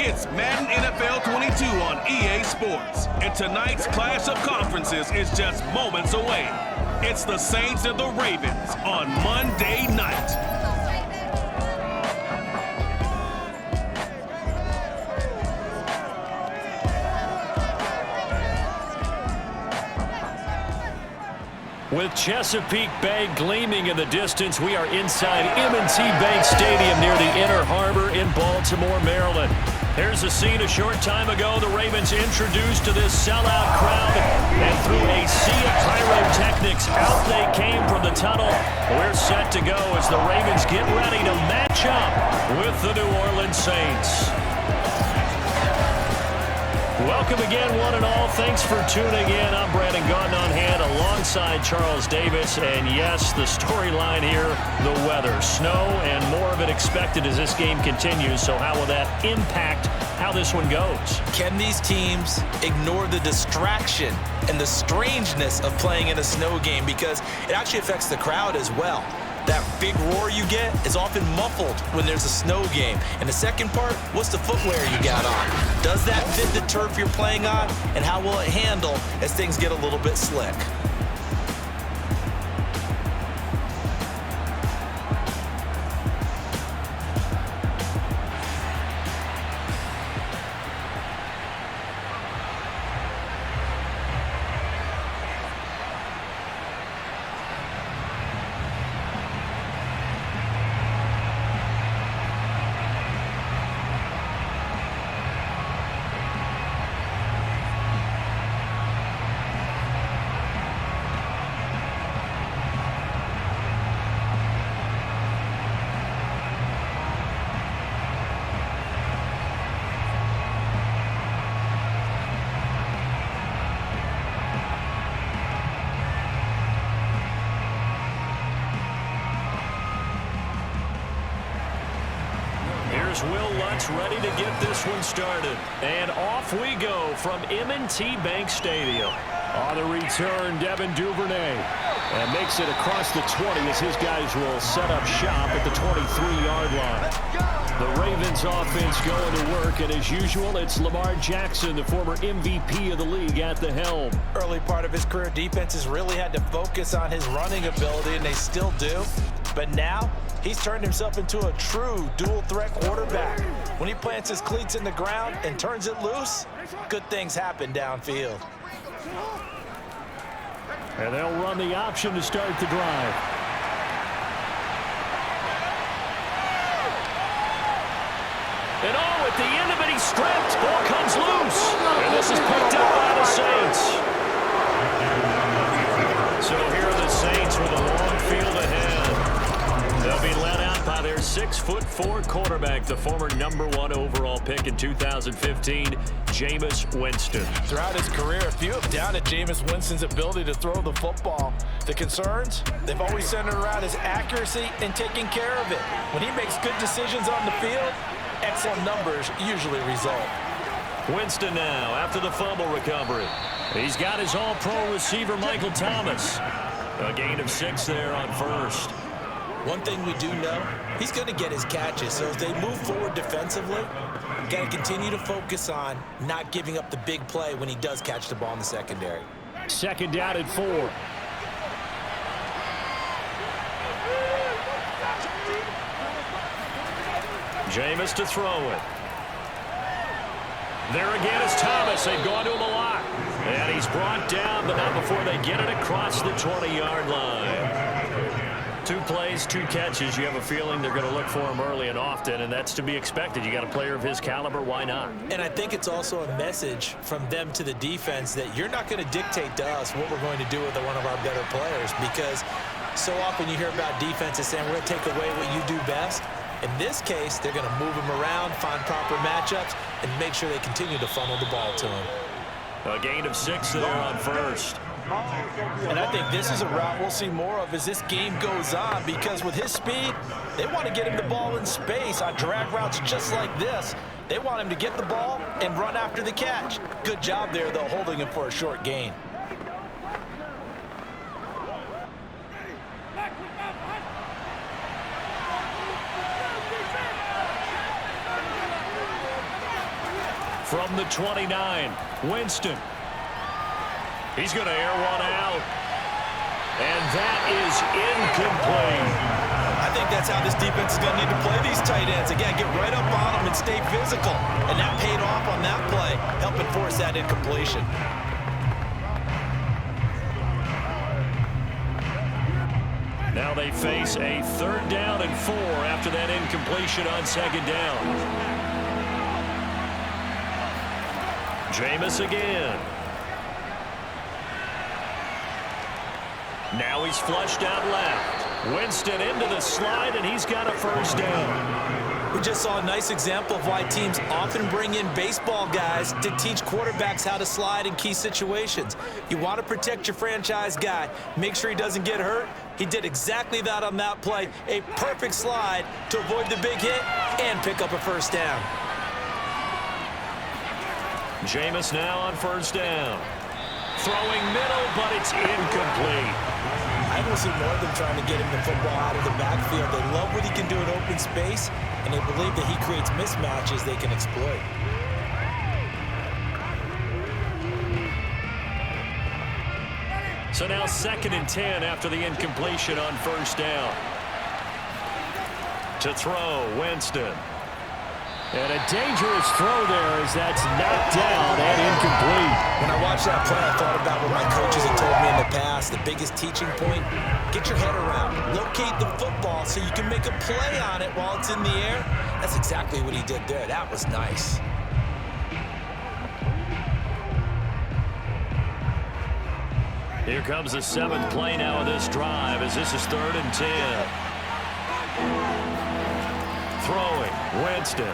It's Madden NFL 22 on EA Sports, and tonight's clash of conferences is just moments away. It's the Saints and the Ravens on Monday night. With Chesapeake Bay gleaming in the distance, we are inside M&T Bank Stadium near the Inner Harbor in Baltimore, Maryland. Here's a scene a short time ago. The Ravens introduced to this sellout crowd, and through a sea of pyrotechnics, out they came from the tunnel. We're set to go as the Ravens get ready to match up with the New Orleans Saints. Welcome again, one and all. Thanks for tuning in. I'm Brandon Gaunt on hand alongside Charles Davis. And yes, the storyline here, the weather. Snow and more of it expected as this game continues. So how will that impact how this one goes? Can these teams ignore the distraction and the strangeness of playing in a snow game? Because it actually affects the crowd as well. That big roar you get is often muffled when there's a snow game. And the second part, what's the footwear you got on? Does that fit the turf you're playing on? And how will it handle as things get a little bit slick? Will Lutz ready to get this one started. And off we go from M&T Bank Stadium. On the return, Devin Duvernay. And makes it across the 20 as his guys will set up shop at the 23-yard line. The Ravens offense going to work, and as usual, it's Lamar Jackson, the former MVP of the league, at the helm. Early part of his career, defenses really had to focus on his running ability, and they still do. But now, he's turned himself into a true dual-threat quarterback. When he plants his cleats in the ground and turns it loose, good things happen downfield. And they'll run the option to start the drive. And oh, at the end of it, he's stripped. Ball comes loose. And this is picked up by the Saints. So here are the Saints with a long field ahead. They'll be led out by their 6'4" quarterback, the former #1 overall pick in 2015, Jameis Winston. Throughout his career, few have doubted Jameis Winston's ability to throw the football. The concerns, they've always centered around his accuracy and taking care of it. When he makes good decisions on the field, excellent numbers usually result. Winston now after the fumble recovery. He's got his all-pro receiver, Michael Thomas. A gain of 6 there on first. One thing we do know, he's going to get his catches. So as they move forward defensively, got to continue to focus on not giving up the big play when he does catch the ball in the secondary. Second down at 4. Jameis to throw it. There again is Thomas. They've gone to him a lot. And he's brought down, but not before they get it across the 20-yard line. 2 plays, 2 catches. You have a feeling they're going to look for him early and often, and that's to be expected. You got a player of his caliber, why not? And I think it's also a message from them to the defense that you're not going to dictate to us what we're going to do with one of our better players, because so often you hear about defenses saying we're going to take away what you do best. In this case, they're going to move him around, find proper matchups, and make sure they continue to funnel the ball to him. A gain of 6 there on first. And I think this is a route we'll see more of as this game goes on, because with his speed, they want to get him the ball in space on drag routes just like this. They want him to get the ball and run after the catch. Good job there, though, holding him for a short gain. From the 29, Winston. He's going to air one out. And that is incomplete. I think that's how this defense is going to need to play these tight ends. Again, get right up on them and stay physical. And that paid off on that play, helping force that incompletion. Now they face a 3rd down and 4 after that incompletion on 2nd down. Jameis again. Now he's flushed out left. Winston into the slide, and he's got a 1st down. We just saw a nice example of why teams often bring in baseball guys to teach quarterbacks how to slide in key situations. You want to protect your franchise guy. Make sure he doesn't get hurt. He did exactly that on that play. A perfect slide to avoid the big hit and pick up a 1st down. Jameis now on 1st down. Throwing middle, but it's incomplete. I don't see more of them trying to get him the football out of the backfield. They love what he can do in open space, and they believe that he creates mismatches they can exploit. So now 2nd and 10 after the incompletion on 1st down. To throw, Winston. And a dangerous throw there as that's knocked down and incomplete. When I watched that play, I thought about what my coaches had told me in the past. The biggest teaching point, get your head around. Locate the football so you can make a play on it while it's in the air. That's exactly what he did there. That was nice. Here comes the 7th play now of this drive as this is 3rd and 10. Throwing, Winston.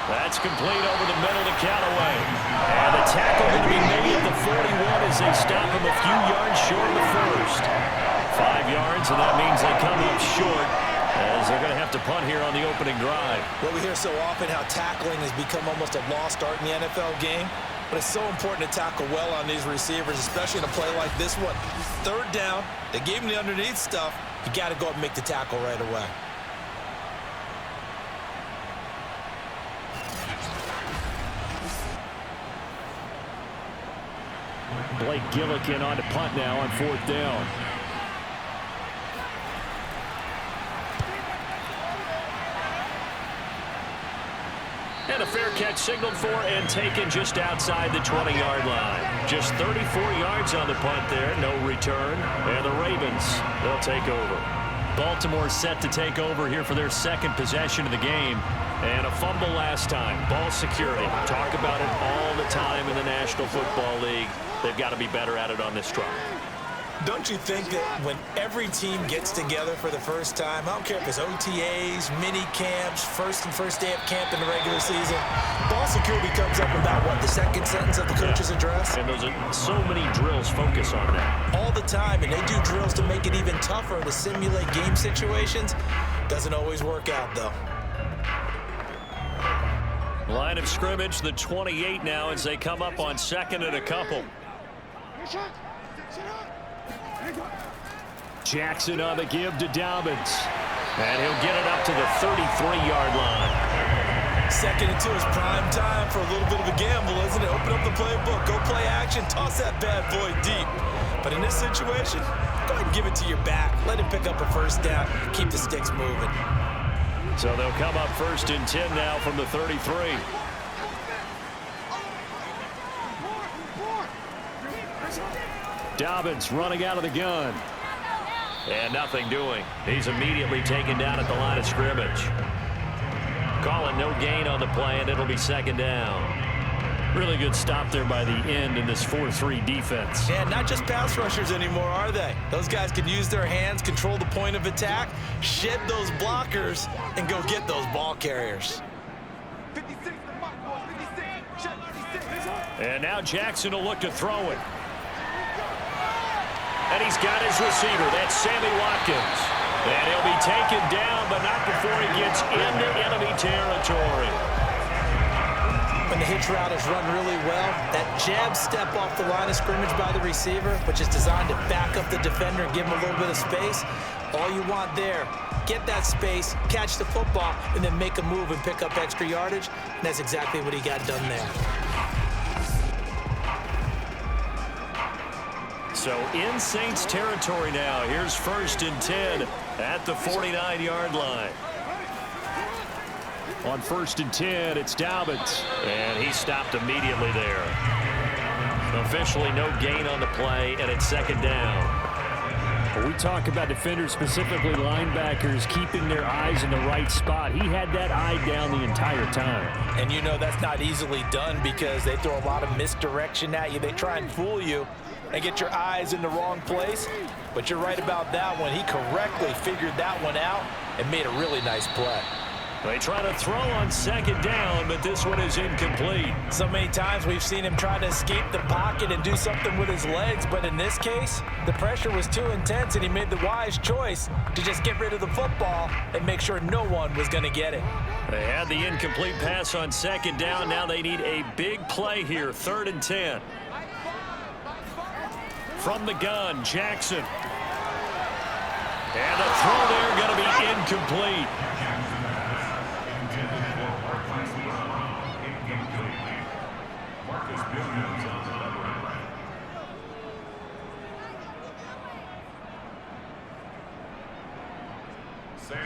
That's complete over the middle to Callaway. And the tackle going to be made at the 41 as they stop him a few yards short of the 1st. 5 yards, and that means they come up short as they're going to have to punt here on the opening drive. Well, we hear so often how tackling has become almost a lost art in the NFL game. But it's so important to tackle well on these receivers, especially in a play like this one. 3rd down, they gave him the underneath stuff. You got to go up and make the tackle right away. Blake Gillikin on to punt now on 4th down. And a fair catch signaled for and taken just outside the 20-yard line. Just 34 yards on the punt there, no return. And the Ravens, they'll take over. Baltimore set to take over here for their 2nd possession of the game. And a fumble last time. Ball security. Talk about it all the time in the National Football League. They've got to be better at it on this drive. Don't you think that when every team gets together for the first time, I don't care if it's OTAs, mini camps, first day of camp in the regular season, ball security comes up about, what, the 2nd sentence of the coach's address? And those are so many drills focus on that. All the time, and they do drills to make it even tougher to simulate game situations. Doesn't always work out, though. Line of scrimmage, the 28 now as they come up on 2nd and a couple. Jackson on the give to Dobbins. And he'll get it up to the 33-yard line. 2nd and 2 is prime time for a little bit of a gamble, isn't it? Open up the playbook, go play action, toss that bad boy deep. But in this situation, go ahead and give it to your back. Let him pick up a 1st down, keep the sticks moving. So they'll come up 1st and 10 now from the 33. Dobbins running out of the gun. And nothing doing. He's immediately taken down at the line of scrimmage. Calling no gain on the play, and it'll be 2nd down. Really good stop there by the end in this 4-3 defense. Yeah, not just pass rushers anymore, are they? Those guys can use their hands, control the point of attack, shed those blockers, and go get those ball carriers. And now Jackson will look to throw it. And he's got his receiver. That's Sammy Watkins. And he'll be taken down, but not before he gets into enemy territory. when the hitch route is run really well, that jab step off the line of scrimmage by the receiver, which is designed to back up the defender and give him a little bit of space, all you want there, get that space, catch the football, and then make a move and pick up extra yardage, and that's exactly what he got done there. So in Saints territory now. Here's 1st and 10 at the 49-yard line. On 1st and 10, it's Dobbins, and he stopped immediately there. Officially no gain on the play, and it's 2nd down. We talk about defenders, specifically linebackers, keeping their eyes in the right spot. He had that eye down the entire time. And you know that's not easily done because they throw a lot of misdirection at you. They try and fool you and get your eyes in the wrong place. But you're right about that one. He correctly figured that one out and made a really nice play. They try to throw on 2nd down, but this one is incomplete. So many times we've seen him try to escape the pocket and do something with his legs, but in this case, the pressure was too intense and he made the wise choice to just get rid of the football and make sure no one was going to get it. They had the incomplete pass on 2nd down. Now they need a big play here, 3rd and 10. From the gun, Jackson. And the throw there going to be incomplete.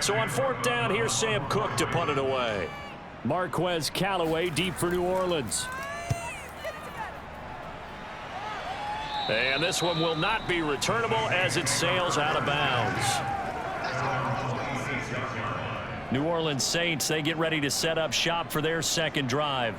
So on 4th down, here's Sam Cook to punt it away. Marquez Callaway deep for New Orleans. And this one will not be returnable as it sails out of bounds. New Orleans Saints, they get ready to set up shop for their 2nd drive.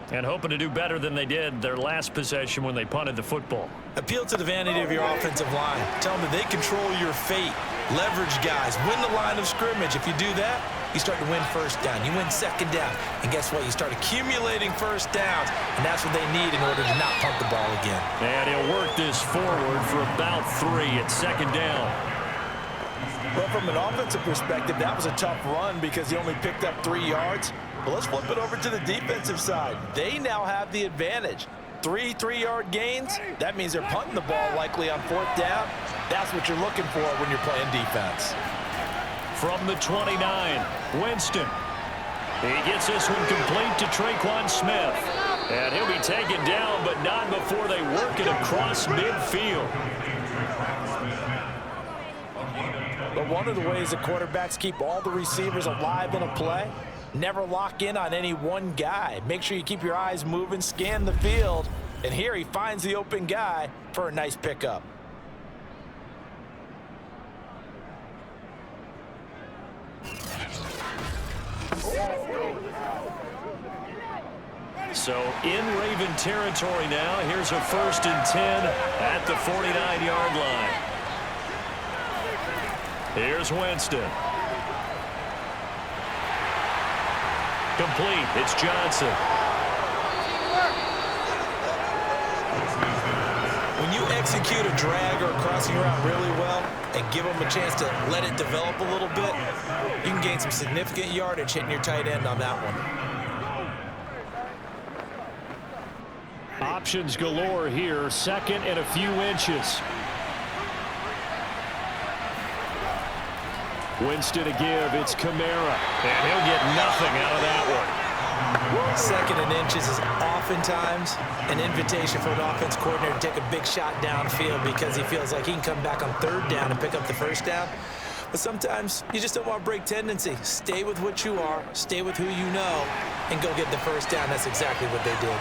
And hoping to do better than they did their last possession when they punted the football. Appeal to the vanity of your offensive line. Tell them that they control your fate. Leverage guys. Win the line of scrimmage. If you do that, you start to win 1st down. You win 2nd down. And guess what? You start accumulating 1st downs. And that's what they need in order to not punt the ball again. And he'll work this forward for about 3 at 2nd down. Well, from an offensive perspective, that was a tough run because he only picked up 3 yards. But let's flip it over to the defensive side. They now have the advantage. 3 3-yard gains. That means they're punting the ball likely on 4th down. That's what you're looking for when you're playing defense. From the 29, Winston. He gets this one complete to Traquan Smith. And he'll be taken down, but not before they work it across midfield. But one of the ways the quarterbacks keep all the receivers alive in a play, never lock in on any one guy. Make sure you keep your eyes moving, scan the field, and here he finds the open guy for a nice pickup. So in Raven territory now, here's a 1st and 10 at the 49-yard line. Here's Winston. Complete. It's Johnson. When you execute a drag or a crossing route really well and give them a chance to let it develop a little bit, you can gain some significant yardage hitting your tight end on that one. Options galore here. 2nd and a few inches. Winston to give. It's Kamara. And he'll get nothing out of that one. 2nd and inches is oftentimes an invitation for an offense coordinator to take a big shot downfield because he feels like he can come back on 3rd down and pick up the 1st down. But sometimes you just don't want to break tendency. Stay with what you are, stay with who you know, and go get the 1st down. That's exactly what they did.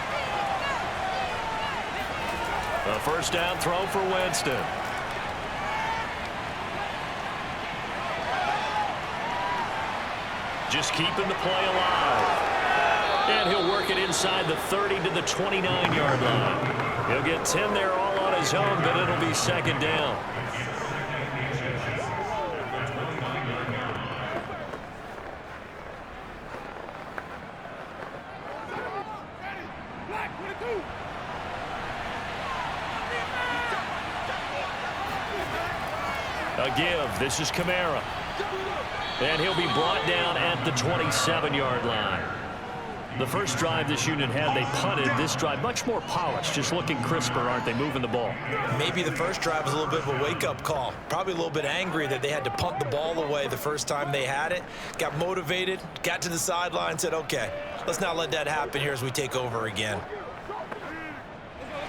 A 1st down throw for Winston. Just keeping the play alive. And he'll work it inside the 30 to the 29-yard line. He'll get 10 there all on his own, but it'll be 2nd down. A give. This is Kamara. And he'll be brought down at the 27-yard line. The first drive this unit had, they punted. This drive, much more polished, just looking crisper, aren't they, moving the ball? Maybe the first drive was a little bit of a wake-up call. Probably a little bit angry that they had to punt the ball away the first time they had it. Got motivated, got to the sideline, said, okay, let's not let that happen here as we take over again.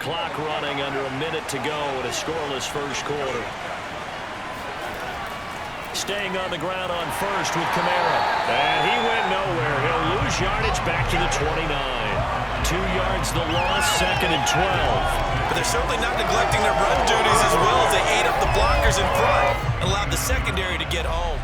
Clock running under a minute to go in a scoreless first quarter. Staying on the ground on first with Kamara. And he went nowhere. He'll lose yardage back to the 29. 2 yards the loss, 2nd and 12. But they're certainly not neglecting their run duties as well as they ate up the blockers in front and allowed the secondary to get home.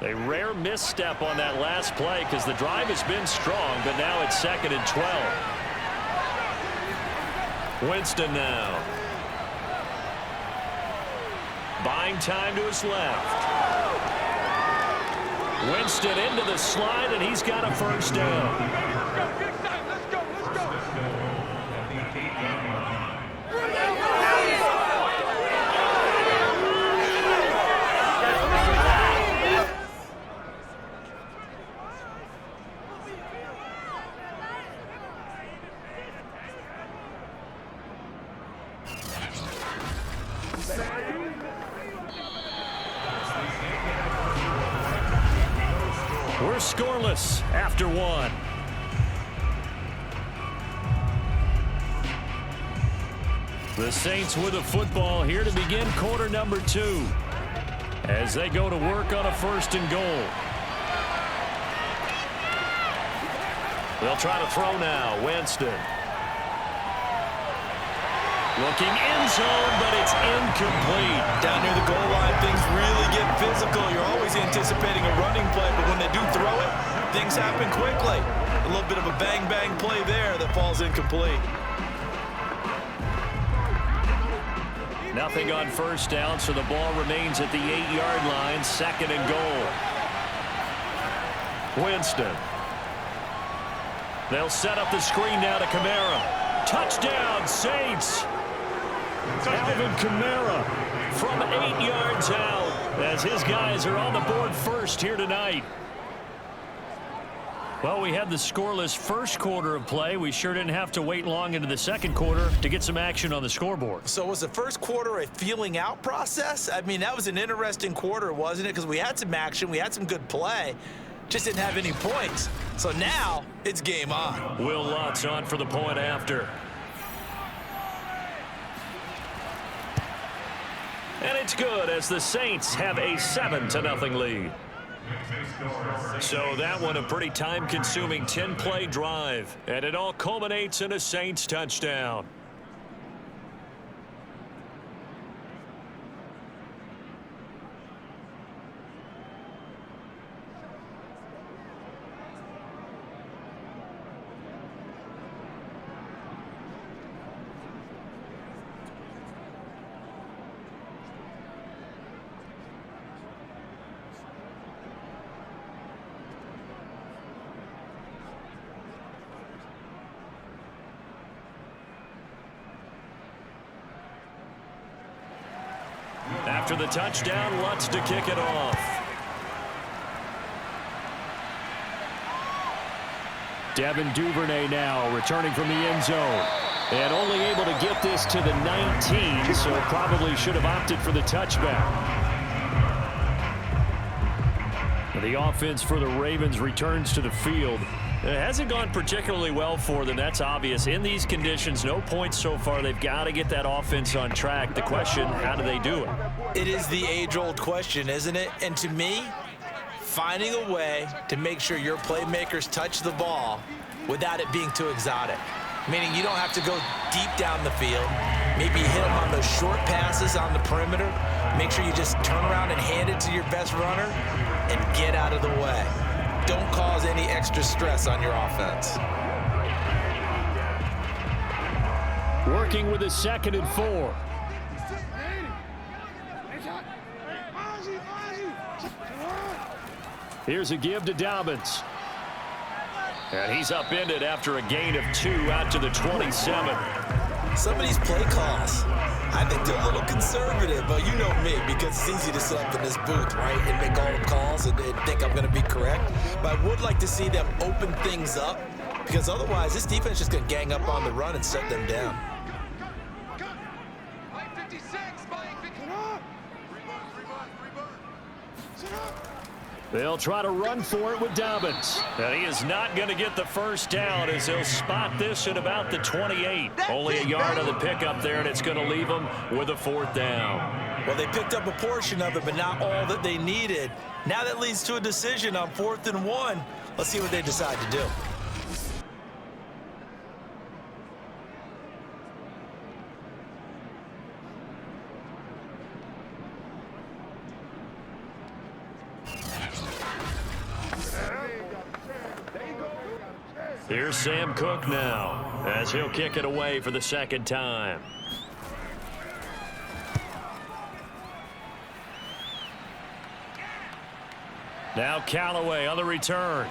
A rare misstep on that last play because the drive has been strong, but now it's 2nd and 12. Winston now. Buying time to his left. Winston into the slide, and he's got a first down. We're scoreless after 1. The Saints with a football here to begin quarter number 2 as they go to work on a 1st and goal. They'll try to throw now. Winston. Looking end zone, but it's incomplete. Down near the goal line, things really get physical. You're always anticipating a running play, but when they do throw it, things happen quickly. A little bit of a bang-bang play there that falls incomplete. Nothing on first down, so the ball remains at the 8-yard line, 2nd and goal. Winston. They'll set up the screen now to Kamara. Touchdown, Saints. Alvin Kamara from 8 yards out as his guys are on the board first here tonight. Well, we had the scoreless first quarter of play. We sure didn't have to wait long into the second quarter to get some action on the scoreboard. So was the first quarter a feeling out process? I mean, that was an interesting quarter, wasn't it? Because we had some action, we had some good play, just didn't have any points. So now it's game on. Will Lutz on for the point after. And it's good as the Saints have a 7-0 lead. So that one a pretty time-consuming 10-play drive. And it all culminates in a Saints touchdown. After the touchdown, Lutz to kick it off. Devin Duvernay now returning from the end zone. And only able to get this to the 19, so probably should have opted for the touchback. The offense for the Ravens returns to the field. It hasn't gone particularly well for them. That's obvious. In these conditions, no points so far. They've got to get that offense on track. The question, how do they do it? It is the age-old question, isn't it? And to me, finding a way to make sure your playmakers touch the ball without it being too exotic. Meaning you don't have to go deep down the field. Maybe hit them on those short passes on the perimeter. Make sure you just turn around and hand it to your best runner and get out of the way. Don't cause any extra stress on your offense. Working with a 2nd and 4. Here's a give to Dobbins. And he's upended after a gain of 2 out to the 27. Some of these play calls, I think they're a little conservative, but you know me, because it's easy to sit up in this booth, right, and make all the calls and think I'm going to be correct. But I would like to see them open things up, because otherwise this defense is just going to gang up on the run and set them down. They'll try to run for it with Dobbins. And he is not going to get the first down as he'll spot this at about the 28. Only a yard on the pickup there, and it's going to leave them with a 4th down. Well, they picked up a portion of it, but not all that they needed. Now that leads to a decision on 4th and 1. Let's see what they decide to do. Here's Sam Cook now as he'll kick it away for the 2nd time. Now Callaway on the return.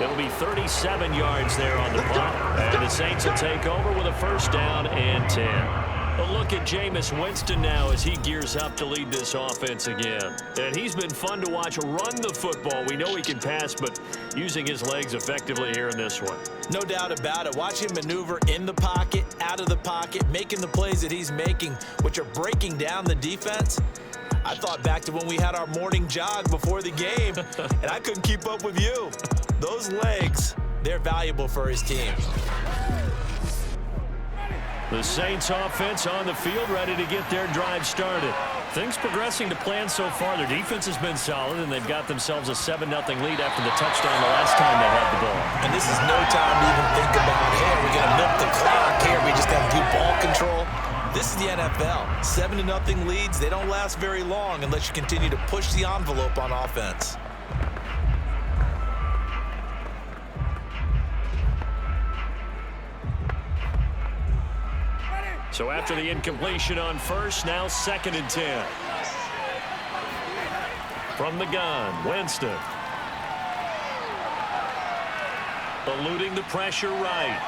It'll be 37 yards there on the punt. And the Saints will take over with a 1st down and 10. A look at Jameis Winston now as he gears up to lead this offense again. And he's been fun to watch run the football. We know he can pass, but using his legs effectively here in this one. No doubt about it. Watch him maneuver in the pocket, out of the pocket, making the plays that he's making, which are breaking down the defense. I thought back to when we had our morning jog before the game, and I couldn't keep up with you. Those legs, they're valuable for his team. The Saints offense on the field, ready to get their drive started. Things progressing to plan so far. Their defense has been solid, and they've got themselves a 7-0 lead after the touchdown the last time they had the ball. And this is no time to even think about, hey, we're going to milk the clock here. We just got to do ball control. This is the NFL. 7-0 leads, they don't last very long unless you continue to push the envelope on offense. So after the incompletion on 1st, now 2nd and 10. From the gun, Winston. Eluding the pressure right.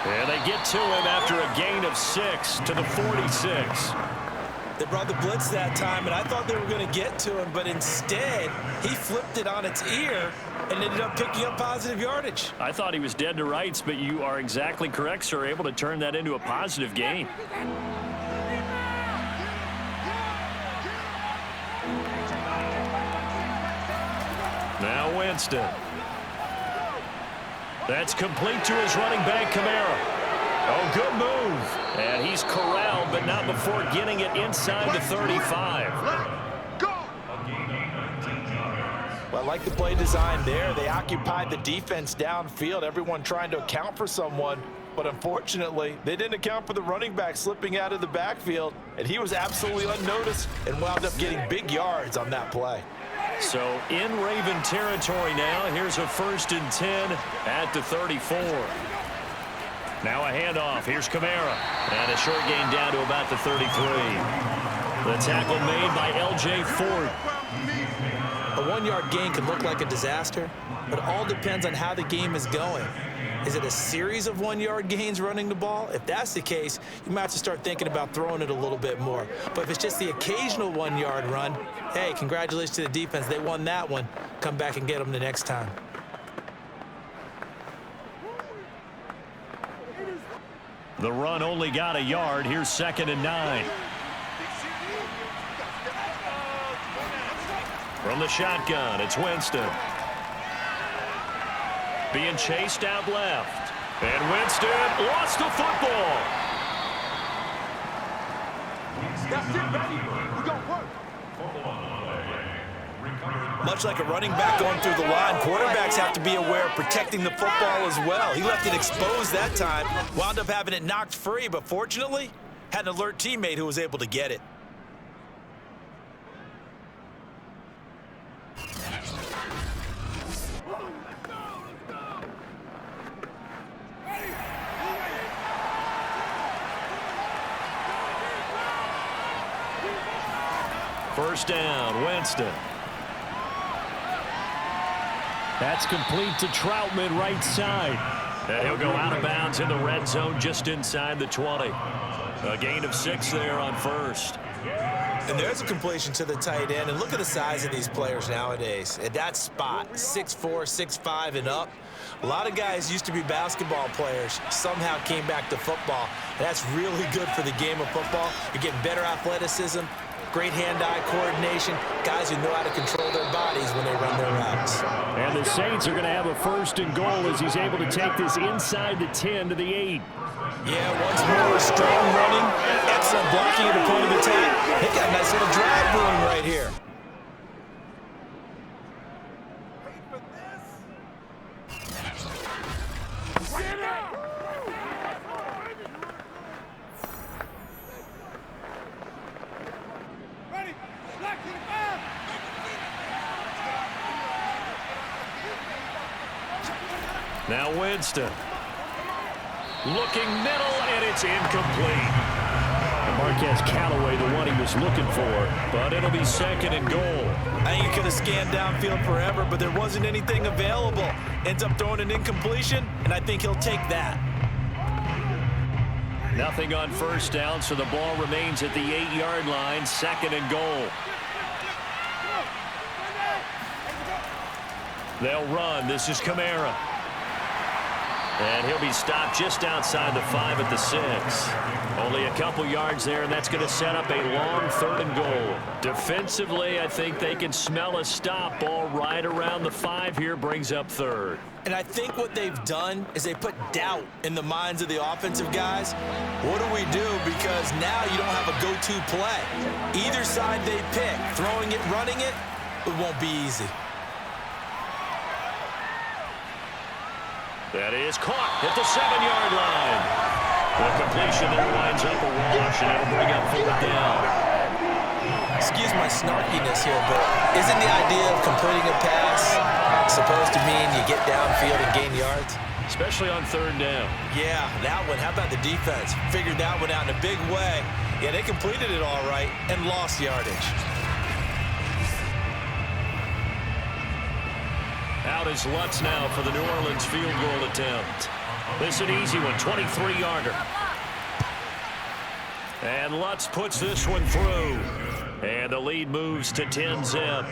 And they get to him after a gain of 6 to the 46. They brought the blitz that time, and I thought they were going to get to him, but instead, he flipped it on its ear and ended up picking up positive yardage. I thought he was dead to rights, but you are exactly correct, sir, able to turn that into a positive gain. Now Winston. That's complete to his running back, Kamara. Oh, good move. And he's corralled, but not before getting it inside the 35. Well, I like the play design there. They occupied the defense downfield, everyone trying to account for someone. But unfortunately, they didn't account for the running back slipping out of the backfield, and he was absolutely unnoticed and wound up getting big yards on that play. So in Raven territory now, here's a 1st and 10 at the 34. Now a handoff. Here's Kamara. And a short gain down to about the 33. The tackle made by L.J. Ford. A 1-yard gain can look like a disaster, but it all depends on how the game is going. Is it a series of 1-yard gains running the ball? If that's the case, you might have to start thinking about throwing it a little bit more. But if it's just the occasional 1-yard run, hey, congratulations to the defense. They won that one. Come back and get them the next time. The run only got a yard. Here's 2nd and 9. From the shotgun, it's Winston. Being chased out left. And Winston lost the football. That's it, baby. We're going to work. Much like a running back going through the line, quarterbacks have to be aware of protecting the football as well. He left it exposed that time, wound up having it knocked free, but fortunately, had an alert teammate who was able to get it. First down, Winston. That's complete to Troutman, right side. And he'll go out of bounds in the red zone just inside the 20. A gain of 6 there on first. And there's a completion to the tight end. And look at the size of these players nowadays. At that spot, 6'4", 6'5", and up. A lot of guys used to be basketball players, somehow came back to football. And that's really good for the game of football. You're getting better athleticism, great hand-eye coordination, guys who know how to control their bodies when they run their routes. And the Saints are going to have a 1st and goal as he's able to take this inside the 10 to the 8. Yeah, once more, strong running, excellent blocking at the point of attack. They got a nice little drive brewing right here. Now Winston. Looking middle, and it's incomplete. Marquez Callaway, the one he was looking for, but it'll be 2nd and goal. I think he could have scanned downfield forever, but there wasn't anything available. Ends up throwing an incompletion, and I think he'll take that. Nothing on 1st down, so the ball remains at the 8-yard line, 2nd and goal. They'll run. This is Kamara. And he'll be stopped just outside the 5 at the 6. Only a couple yards there, and that's going to set up a long 3rd and goal. Defensively, I think they can smell a stop. Ball right around the 5 here, brings up 3rd. And I think what they've done is they put doubt in the minds of the offensive guys. What do we do? Because now you don't have a go-to play. Either side they pick, throwing it, running it, it won't be easy. That is caught at the 7-yard line. The completion there winds up a wash, and it'll bring up 4th down. Excuse my snarkiness here, but isn't the idea of completing a pass supposed to mean you get downfield and gain yards? Especially on 3rd down. Yeah, that one. How about the defense? Figured that one out in a big way. Yeah, they completed it all right and lost yardage. Out is Lutz now for the New Orleans field goal attempt. This is an easy one, 23-yarder. And Lutz puts this one through. And the lead moves to 10-zip.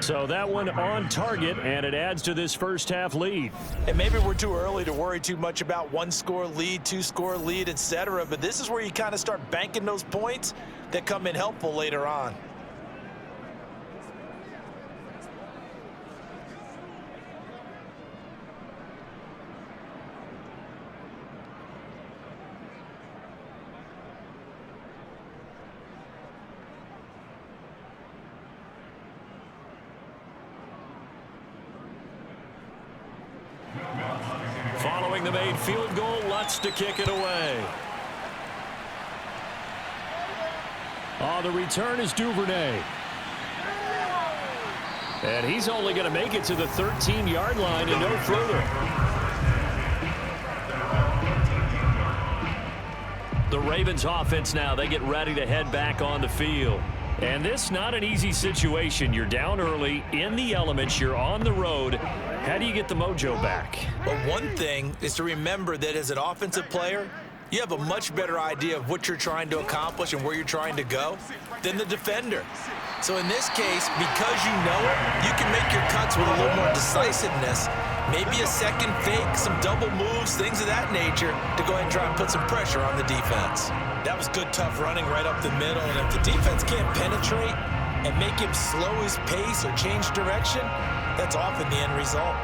So that one on target, and it adds to this first-half lead. And maybe we're too early to worry too much about 1-score lead, 2-score lead, etc. But this is where you kind of start banking those points that come in helpful later on. Following the made field goal, Lutz to kick it away. The return is Duvernay. And he's only going to make it to the 13-yard line and no further. The Ravens offense now, they get ready to head back on the field. And this not an easy situation. You're down early, in the elements, you're on the road. How do you get the mojo back? Well, one thing is to remember that as an offensive player, you have a much better idea of what you're trying to accomplish and where you're trying to go than the defender. So in this case, because you know it, you can make your cuts with a little more decisiveness. Maybe a second fake, some double moves, things of that nature to go ahead and try and put some pressure on the defense. That was good, tough running right up the middle. And if the defense can't penetrate and make him slow his pace or change direction, that's often the end result.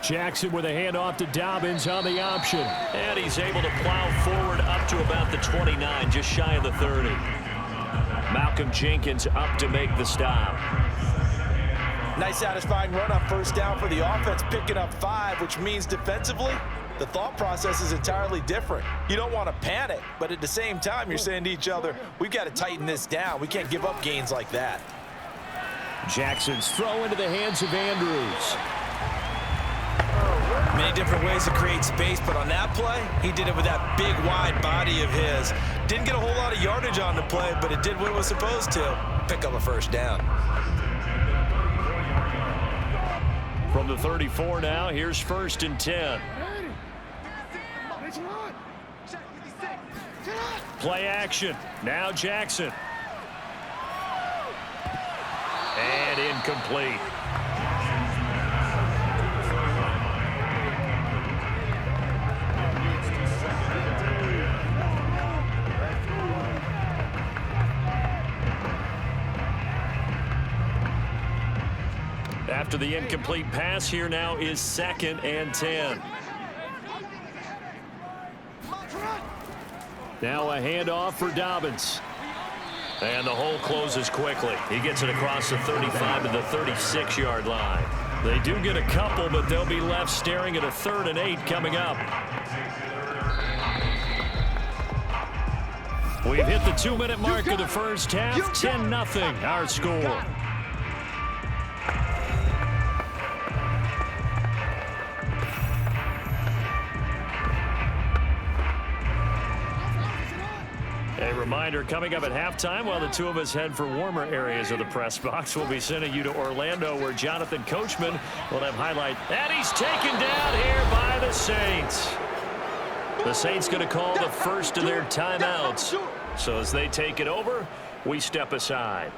Jackson with a handoff to Dobbins on the option. And he's able to plow forward up to about the 29, just shy of the 30. Malcolm Jenkins up to make the stop. Nice satisfying run on first down for the offense, picking up 5, which means defensively, the thought process is entirely different. You don't want to panic, but at the same time, you're saying to each other, we've got to tighten this down. We can't give up gains like that. Jackson's throw into the hands of Andrews. Many different ways to create space, but on that play, he did it with that big, wide body of his. Didn't get a whole lot of yardage on the play, but it did what it was supposed to. Pick up a first down. From the 34 now, here's 1st and 10. Play action. Now Jackson. And incomplete. After the incomplete pass, here now is 2nd and 10. Now a handoff for Dobbins. And the hole closes quickly. He gets it across the 35 to the 36-yard line. They do get a couple, but they'll be left staring at a 3rd and 8 coming up. We've hit the 2-minute mark of the first half. 10-0 our score. A reminder, coming up at halftime, while the two of us head for warmer areas of the press box, we'll be sending you to Orlando, where Jonathan Coachman will have highlight. And he's taken down here by the Saints. The Saints going to call the first of their timeouts. So as they take it over, we step aside.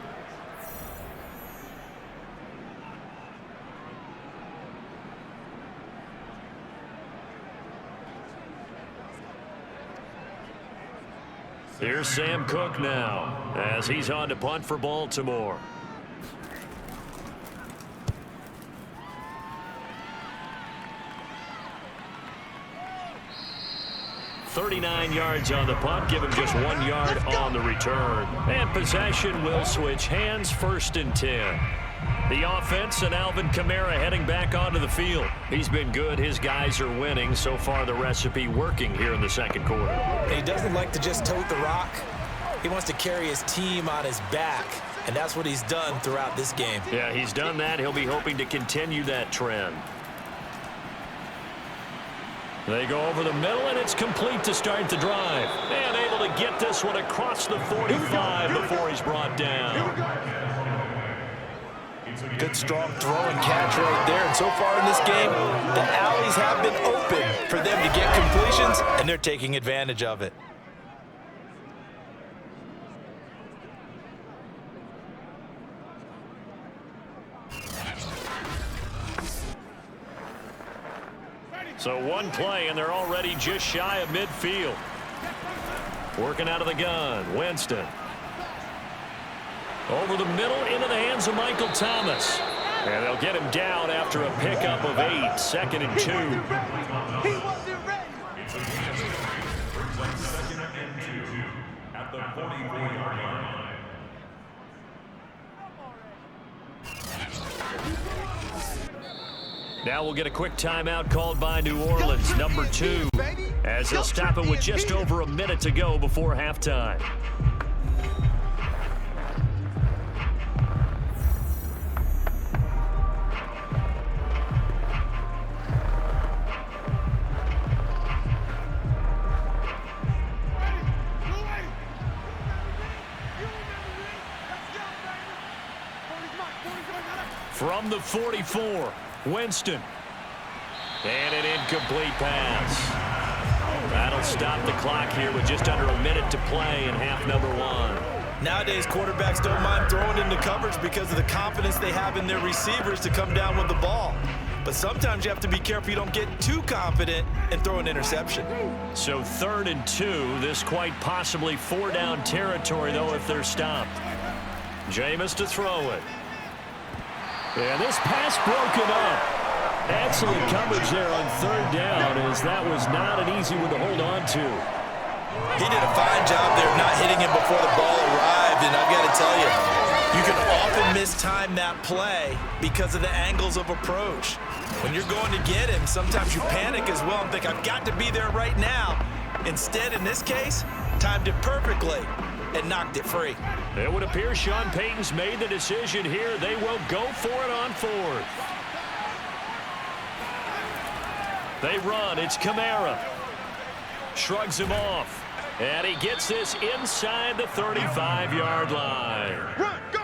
Here's Sam Cook now, as he's on to punt for Baltimore. .39 yards on the punt, give him just 1 yard on the return. And possession will switch hands, 1st and 10. The offense and Alvin Kamara heading back onto the field. He's been good. His guys are winning. So far, the recipe working here in the 2nd quarter. He doesn't like to just tote the rock. He wants to carry his team on his back, and that's what he's done throughout this game. Yeah, he's done that. He'll be hoping to continue that trend. They go over the middle, and it's complete to start the drive. And able to get this one across the 45 before he's brought down. Good, strong throw and catch right there. And so far in this game, the alleys have been open for them to get completions, and they're taking advantage of it. So one play, and they're already just shy of midfield. Working out of the gun, Winston. Over the middle, into the hands of Michael Thomas. And they'll get him down after a pickup of 8, 2nd and 2. He wasn't ready. At the 44-yard line. Now we'll get a quick timeout called by New Orleans, number 2, as they'll stop it with just over a minute to go before halftime. From the 44, Winston. And an incomplete pass. That'll stop the clock here with just under a minute to play in half number 1. Nowadays, quarterbacks don't mind throwing into coverage because of the confidence they have in their receivers to come down with the ball. But sometimes you have to be careful you don't get too confident and throw an interception. So 3rd and 2, this quite possibly 4-down territory, though, if they're stopped. Jameis to throw it. And this pass broken up. Excellent coverage there on 3rd down, as that was not an easy one to hold on to. He did a fine job there of not hitting him before the ball arrived, and I've got to tell you, you can often mistime that play because of the angles of approach. When you're going to get him, sometimes you panic as well and think, I've got to be there right now. Instead, in this case, timed it perfectly. and knocked it free. It would appear Sean Payton's made the decision here. They will go for it on 4th. They run. It's Kamara. Shrugs him off. And he gets this inside the 35-yard line. Run, go!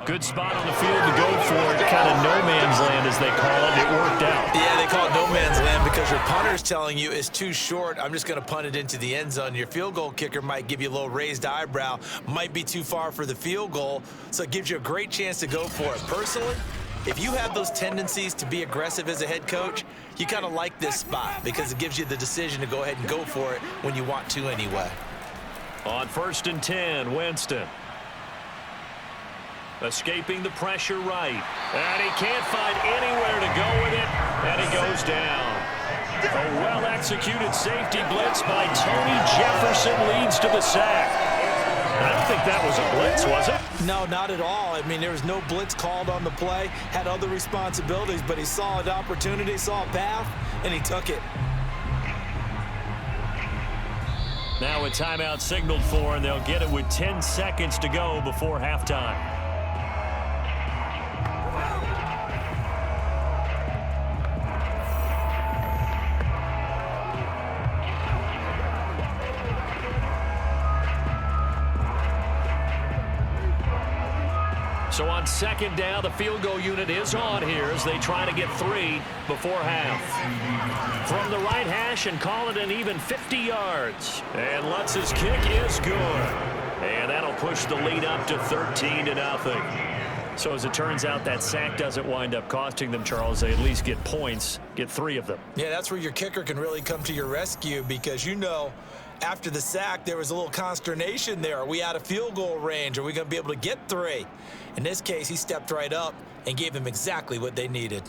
Good spot on the field to go for it. Kind of no man's land, as they call it. It worked out. Yeah, they call it no man's land because your punter's telling you it's too short. I'm just going to punt it into the end zone. Your field goal kicker might give you a little raised eyebrow. Might be too far for the field goal, so it gives you a great chance to go for it. Personally, if you have those tendencies to be aggressive as a head coach, you kind of like this spot because it gives you the decision to go ahead and go for it when you want to anyway. On 1st and 10, Winston. Escaping the pressure right. And he can't find anywhere to go with it, and he goes down. A well-executed safety blitz by Tony Jefferson leads to the sack. I don't think that was a blitz, was it? No, not at all. I mean, there was no blitz called on the play. Had other responsibilities, but he saw an opportunity, saw a path, and he took it. Now a timeout signaled for, and they'll get it with 10 seconds to go before halftime. So on 2nd down, the field goal unit is on here as they try to get 3 before half. From the right hash and call it an even 50 yards. And Lutz's kick is good. And that'll push the lead up to 13-0. So as it turns out, that sack doesn't wind up costing them, Charles. They at least get points, get 3 of them. Yeah, that's where your kicker can really come to your rescue because you know after the sack, there was a little consternation there. Are we out of field goal range? Are we going to be able to get 3? In this case, he stepped right up and gave them exactly what they needed.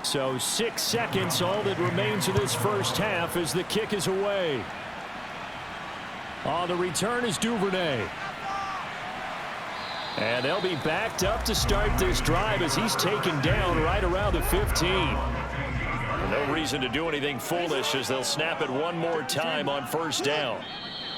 So 6 seconds, all that remains of this first half as the kick is away. On the return is Duvernay. And they'll be backed up to start this drive as he's taken down right around the 15. No reason to do anything foolish as they'll snap it one more time on 1st down.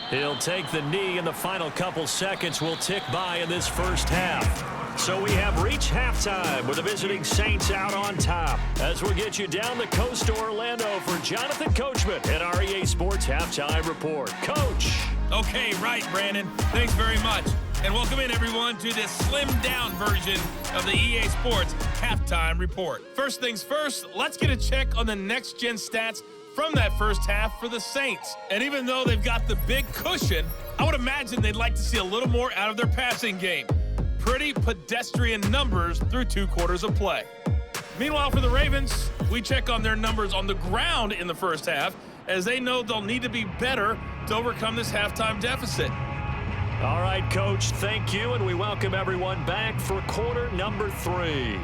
He'll take the knee, and the final couple seconds will tick by in this first half. So we have reached halftime with the visiting Saints out on top. As we'll get you down the coast to Orlando for Jonathan Coachman and our EA Sports Halftime Report. Coach. Okay, right, Brandon. Thanks very much. And welcome in, everyone, to this slimmed-down version of the EA Sports Halftime Report. First things first, let's get a check on the next-gen stats from that first half for the Saints. And even though they've got the big cushion, I would imagine they'd like to see a little more out of their passing game. Pretty pedestrian numbers through 2 quarters of play. Meanwhile, for the Ravens, we check on their numbers on the ground in the first half, as they know they'll need to be better to overcome this halftime deficit. All right, Coach, thank you, and we welcome everyone back for quarter number 3.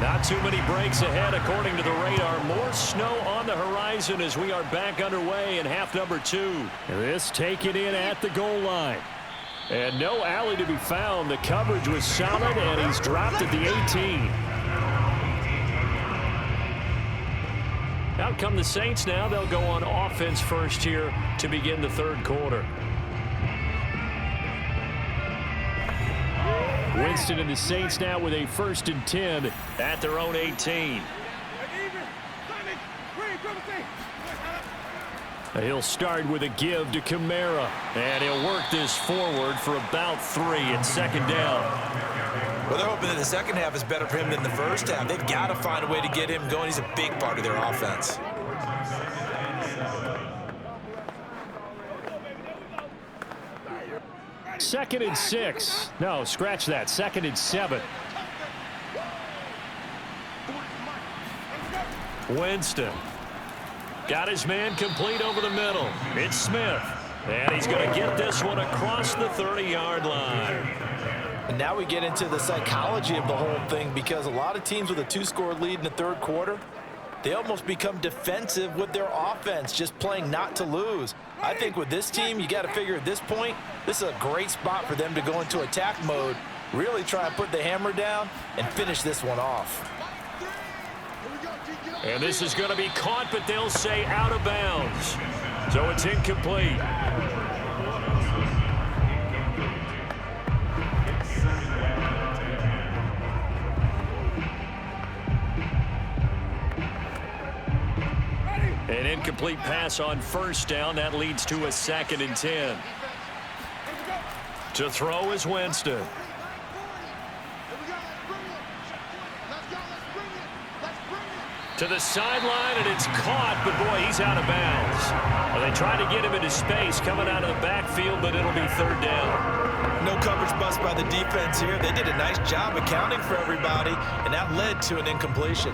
Not too many breaks ahead according to the radar. More snow on the horizon as we are back underway in half number 2. This taken in at the goal line. And no alley to be found. The coverage was solid, and he's dropped at the 18. Out come the Saints now. They'll go on offense first here to begin the 3rd quarter. Winston and the Saints now with a 1st and 10 at their own 18. He'll start with a give to Kamara, and he'll work this forward for about 3 and 2nd down. Well, they're hoping that the second half is better for him than the first half. They've got to find a way to get him going. He's a big part of their offense. Second and 6. No, scratch that. Second and 7. Winston. Got his man complete over the middle. It's Smith. And he's going to get this one across the 30-yard line. And now we get into the psychology of the whole thing, because a lot of teams with a 2-score lead in the third quarter, they almost become defensive with their offense, just playing not to lose. I think with this team, you got to figure at this point, this is a great spot for them to go into attack mode, really try and put the hammer down and finish this one off. And this is going to be caught, but they'll say out of bounds. So it's incomplete. An incomplete pass on first down. That leads to a 2nd and 10. To throw is Winston. To the sideline, and it's caught, but boy, he's out of bounds. Well, they tried to get him into space coming out of the backfield, but it'll be third down. No coverage bust by the defense here. They did a nice job accounting for everybody, and that led to an incompletion.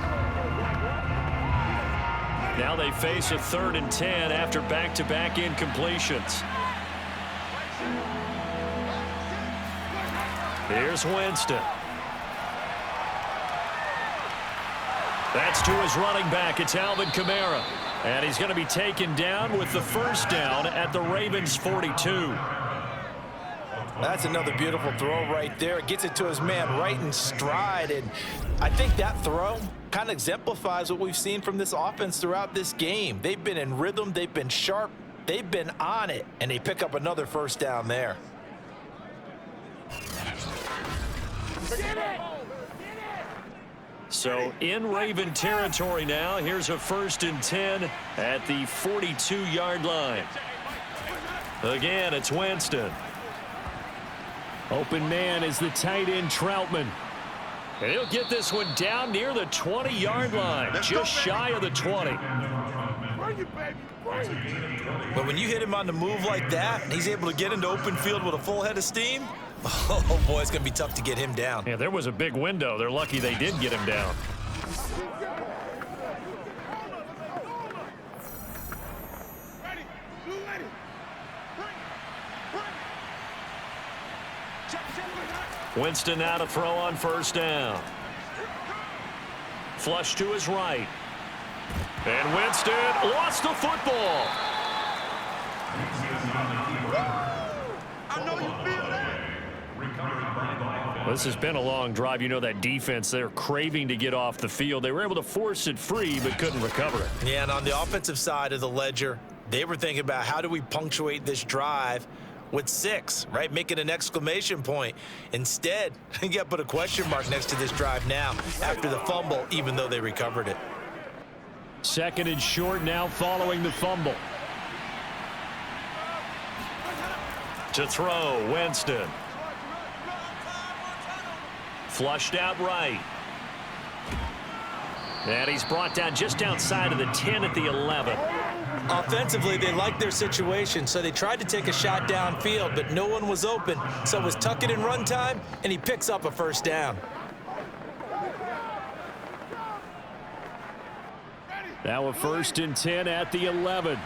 Now they face a 3rd and 10 after back-to-back incompletions. Here's Winston. That's to his running back. It's Alvin Kamara. And he's going to be taken down with the first down at the Ravens' 42. That's another beautiful throw right there. Gets it to his man right in stride. And I think that throw kind of exemplifies what we've seen from this offense throughout this game. They've been in rhythm. They've been sharp. They've been on it. And they pick up another first down there. So in Raven territory now. Here's a 1st and 10 at the 42-yard line. Again, it's Winston. Open man is the tight end Troutman. And he'll get this one down near the 20-yard line, just shy of the 20. But when you hit him on the move like that, and he's able to get into open field with a full head of steam, oh boy, it's going to be tough to get him down. Yeah, there was a big window. They're lucky they did get him down. Winston now to throw on first down. Flush to his right. And Winston lost the football. I know you feel that. This has been a long drive. You know that defense, they're craving to get off the field. They were able to force it free, but couldn't recover it. Yeah, and on the offensive side of the ledger, they were thinking about how do we punctuate this drive with 6, right? Making an exclamation point. Instead, you got to put a question mark next to this drive now after the fumble, even though they recovered it. 2nd and short now following the fumble. To throw, Winston. Flushed out right. And he's brought down just outside of the 10 at the 11. Offensively, they liked their situation, so they tried to take a shot downfield, but no one was open. So it was tuck it in run time, and he picks up a first down. Now a 1st and 10 at the 11.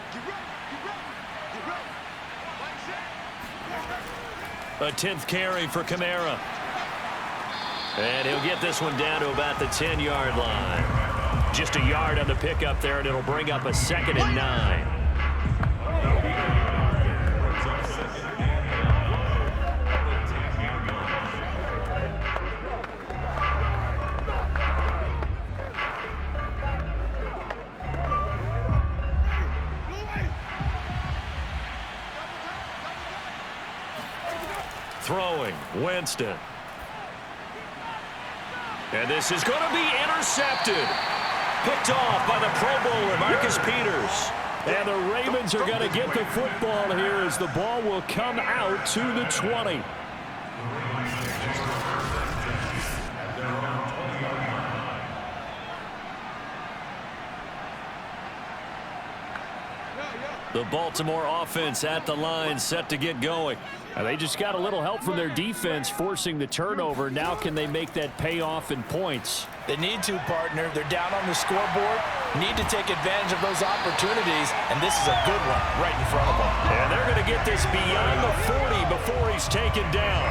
A 10th carry for Kamara. And he'll get this one down to about the 10-yard line. Just a yard on the pickup there, and it'll bring up a 2nd and 9. Throwing, Winston. And this is going to be intercepted. Picked off by the Pro Bowler, Marcus Peters. And the Ravens are going to get the football here as the ball will come out to the 20. The Baltimore offense at the line, set to get going. And they just got a little help from their defense forcing the turnover. Now can they make that pay off in points? They need to, partner. They're down on the scoreboard. Need to take advantage of those opportunities, and this is a good one right in front of them. And they're going to get this beyond the 40 before he's taken down.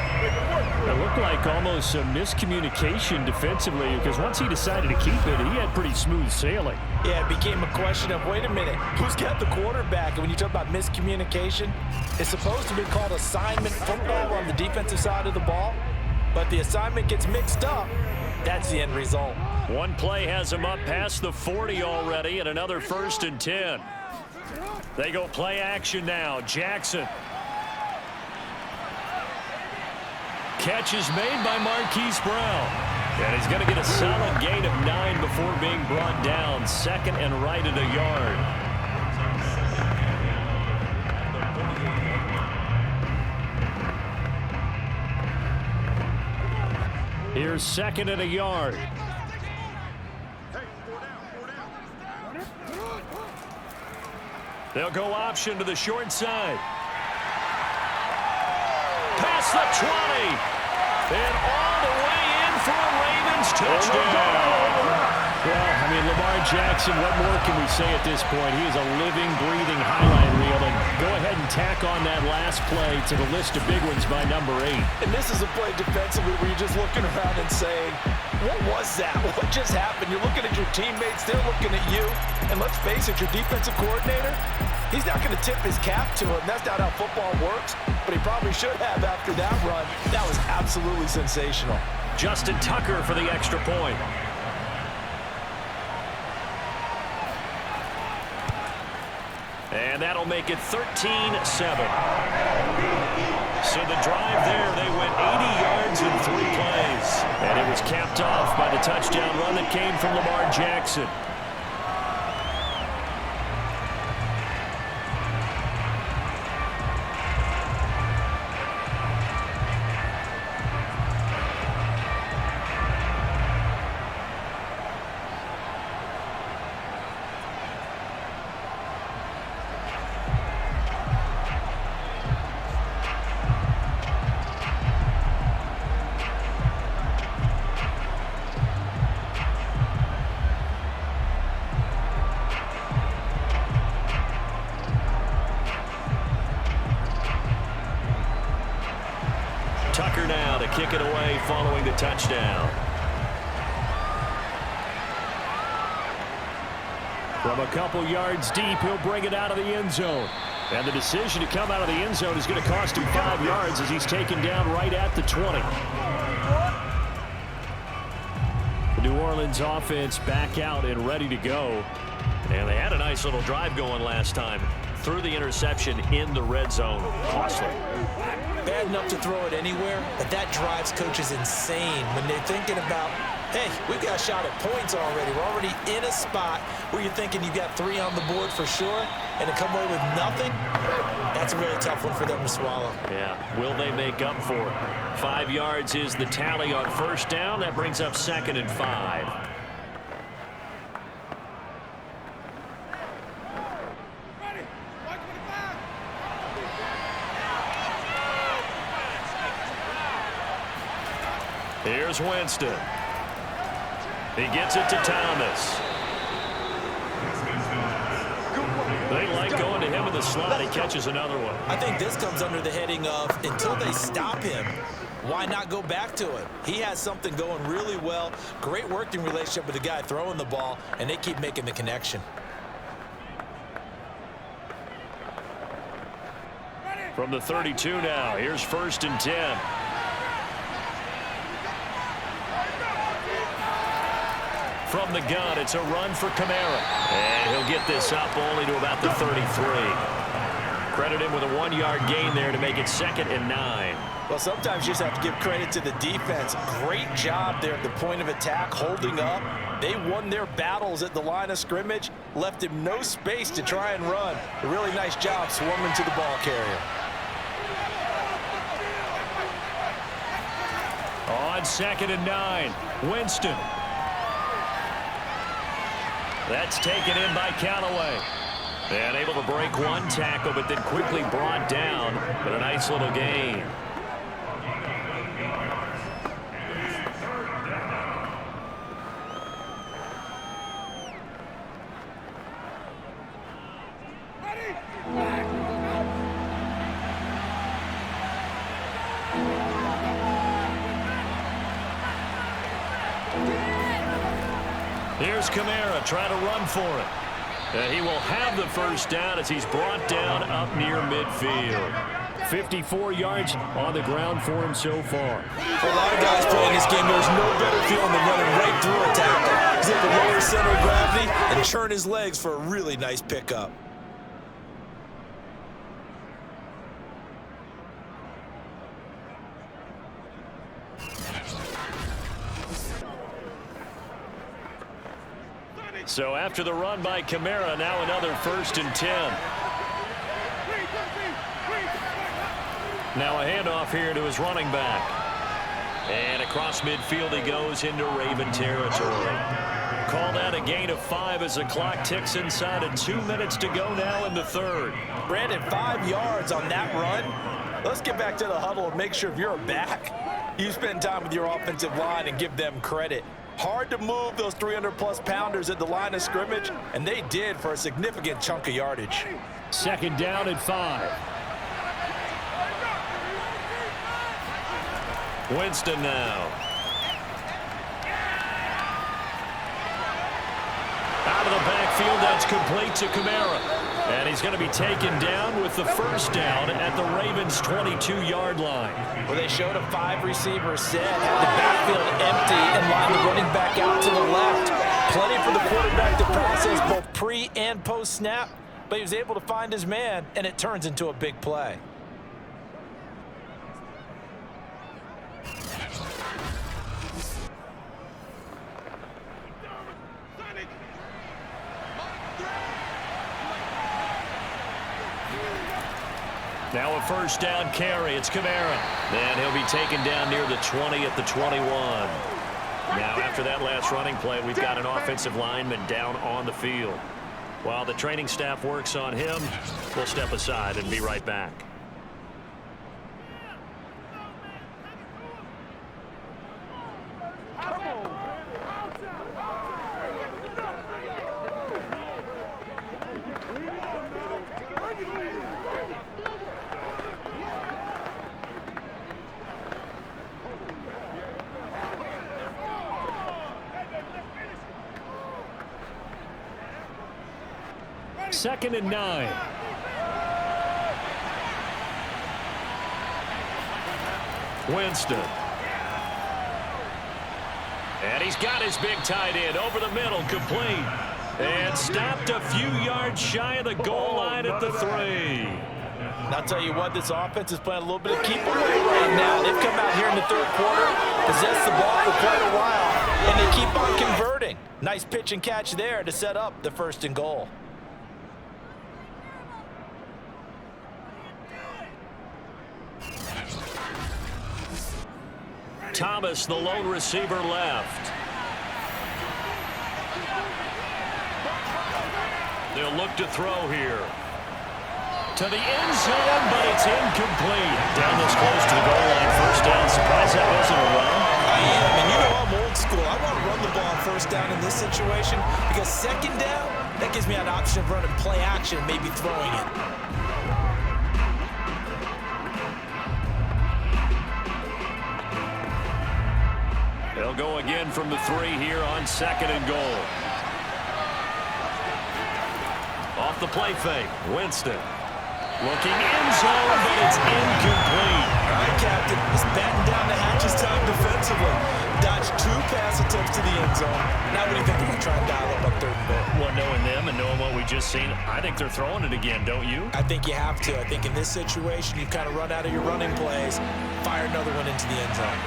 It looked like almost some miscommunication defensively because once he decided to keep it, he had pretty smooth sailing. Yeah, it became a question of, wait a minute, who's got the quarterback? And when you talk about miscommunication, it's supposed to be called assignment football on the defensive side of the ball, but the assignment gets mixed up. That's the end result. One play has him up past the 40 already, and another 1st and 10. They go play action now. Jackson. Catch is made by Marquise Brown. And he's going to get a solid gain of 9 before being brought down. 2nd and right at a yard. Here's 2nd and a yard. They'll go option to the short side. Past the 20. And all the way in for a Ravens touchdown. Well, I mean, Lamar Jackson, what more can we say at this point? He is a living, breathing highlight reel. And go ahead and tack on that last play to the list of big ones by number 8. And this is a play defensively where you're just looking around and saying, what was that? What just happened? You're looking at your teammates. They're looking at you. And let's face it, your defensive coordinator, he's not going to tip his cap to him. That's not how football works. But he probably should have after that run. That was absolutely sensational. Justin Tucker for the extra point. And that'll make it 13-7. So the drive there, they went 80 yards in 3 plays. And it was capped off by the touchdown run that came from Lamar Jackson. Tucker now to kick it away following the touchdown. From a couple yards deep, he'll bring it out of the end zone. And the decision to come out of the end zone is going to cost him 5 yards as he's taken down right at the 20. The New Orleans offense back out and ready to go. And they had a nice little drive going last time. Threw the interception in the red zone. Costly. Bad enough to throw it anywhere, but that drives coaches insane when they're thinking about, hey, we've got a shot at points already. We're already in a spot where you're thinking you've got 3 on the board for sure, and to come away with nothing, that's a really tough one for them to swallow. Yeah, will they make up for it? 5 yards is the tally on first down. That brings up 2nd and 5. Here's Winston. He gets it to Thomas. They like going to him in the slot. He catches another one. I think this comes under the heading of until they stop him, why not go back to it? He has something going really well. Great working relationship with the guy throwing the ball, and they keep making the connection. From the 32 now, here's 1st and 10. From the gun, it's a run for Kamara. And he'll get this up only to about the 33. Credit him with a 1-yard gain there to make it 2nd and 9. Well, sometimes you just have to give credit to the defense. Great job there at the point of attack, holding up. They won their battles at the line of scrimmage, left him no space to try and run. A really nice job swarming to the ball carrier. On 2nd and 9, Winston. That's taken in by Callaway. And able to break one tackle, but then quickly brought down. But a nice little gain. Here's Kamara trying to run for it. He will have the first down as he's brought down up near midfield. 54 yards on the ground for him so far. For a lot of guys playing this game, there's no better feeling than running right through a tackle. He's able to lower center of gravity and churn his legs for a really nice pickup. So after the run by Kamara, now another 1st and 10. Now a handoff here to his running back. And across midfield he goes into Raven territory. Called out a gain of 5 as the clock ticks inside of 2 minutes to go now in the 3rd. Brandon, 5 yards on that run. Let's get back to the huddle and make sure if you're a back, you spend time with your offensive line and give them credit. Hard to move those 300-plus pounders at the line of scrimmage, and they did for a significant chunk of yardage. 2nd down at 5. Winston now. Out of the backfield, that's complete to Kamara. And he's going to be taken down with the 1st down at the Ravens' 22-yard line. Well, they showed a 5-receiver set, had the backfield empty, and lined the running back out to the left. Plenty for the quarterback to process both pre- and post-snap, but he was able to find his man, and it turns into a big play. Now a 1st down carry. It's Kamara. And he'll be taken down near the 20 at the 21. Now after that last running play, we've got an offensive lineman down on the field. While the training staff works on him, we'll step aside and be right back. Second and 9. Winston. And he's got his big tight end over the middle, complete. And stopped a few yards shy of the goal line at the 3. And I'll tell you what, this offense is playing a little bit of keep away right now. They've come out here in the 3rd quarter, possessed the ball for quite a while, and they keep on converting. Nice pitch and catch there to set up the 1st and goal. Thomas, the lone receiver, left. They'll look to throw here. To the end zone, but it's incomplete. Down this close to the goal line. 1st down. Surprised that wasn't a run. I am, and you know I'm old school. I want to run the ball on 1st down in this situation because 2nd down, that gives me an option of running play action, maybe throwing it. They'll go again from the 3 here on 2nd and goal. Off the play fake, Winston. Looking end zone, but it's incomplete. All right, Captain, it's batten down the hatches time defensively. Dodged 2 pass attempts to the end zone. Now what do you think they're going to try and dial up on 3rd and goal? Well, knowing them and knowing what we just seen, I think they're throwing it again, don't you? I think you have to. I think in this situation, you kind of run out of your running plays, fire another one into the end zone.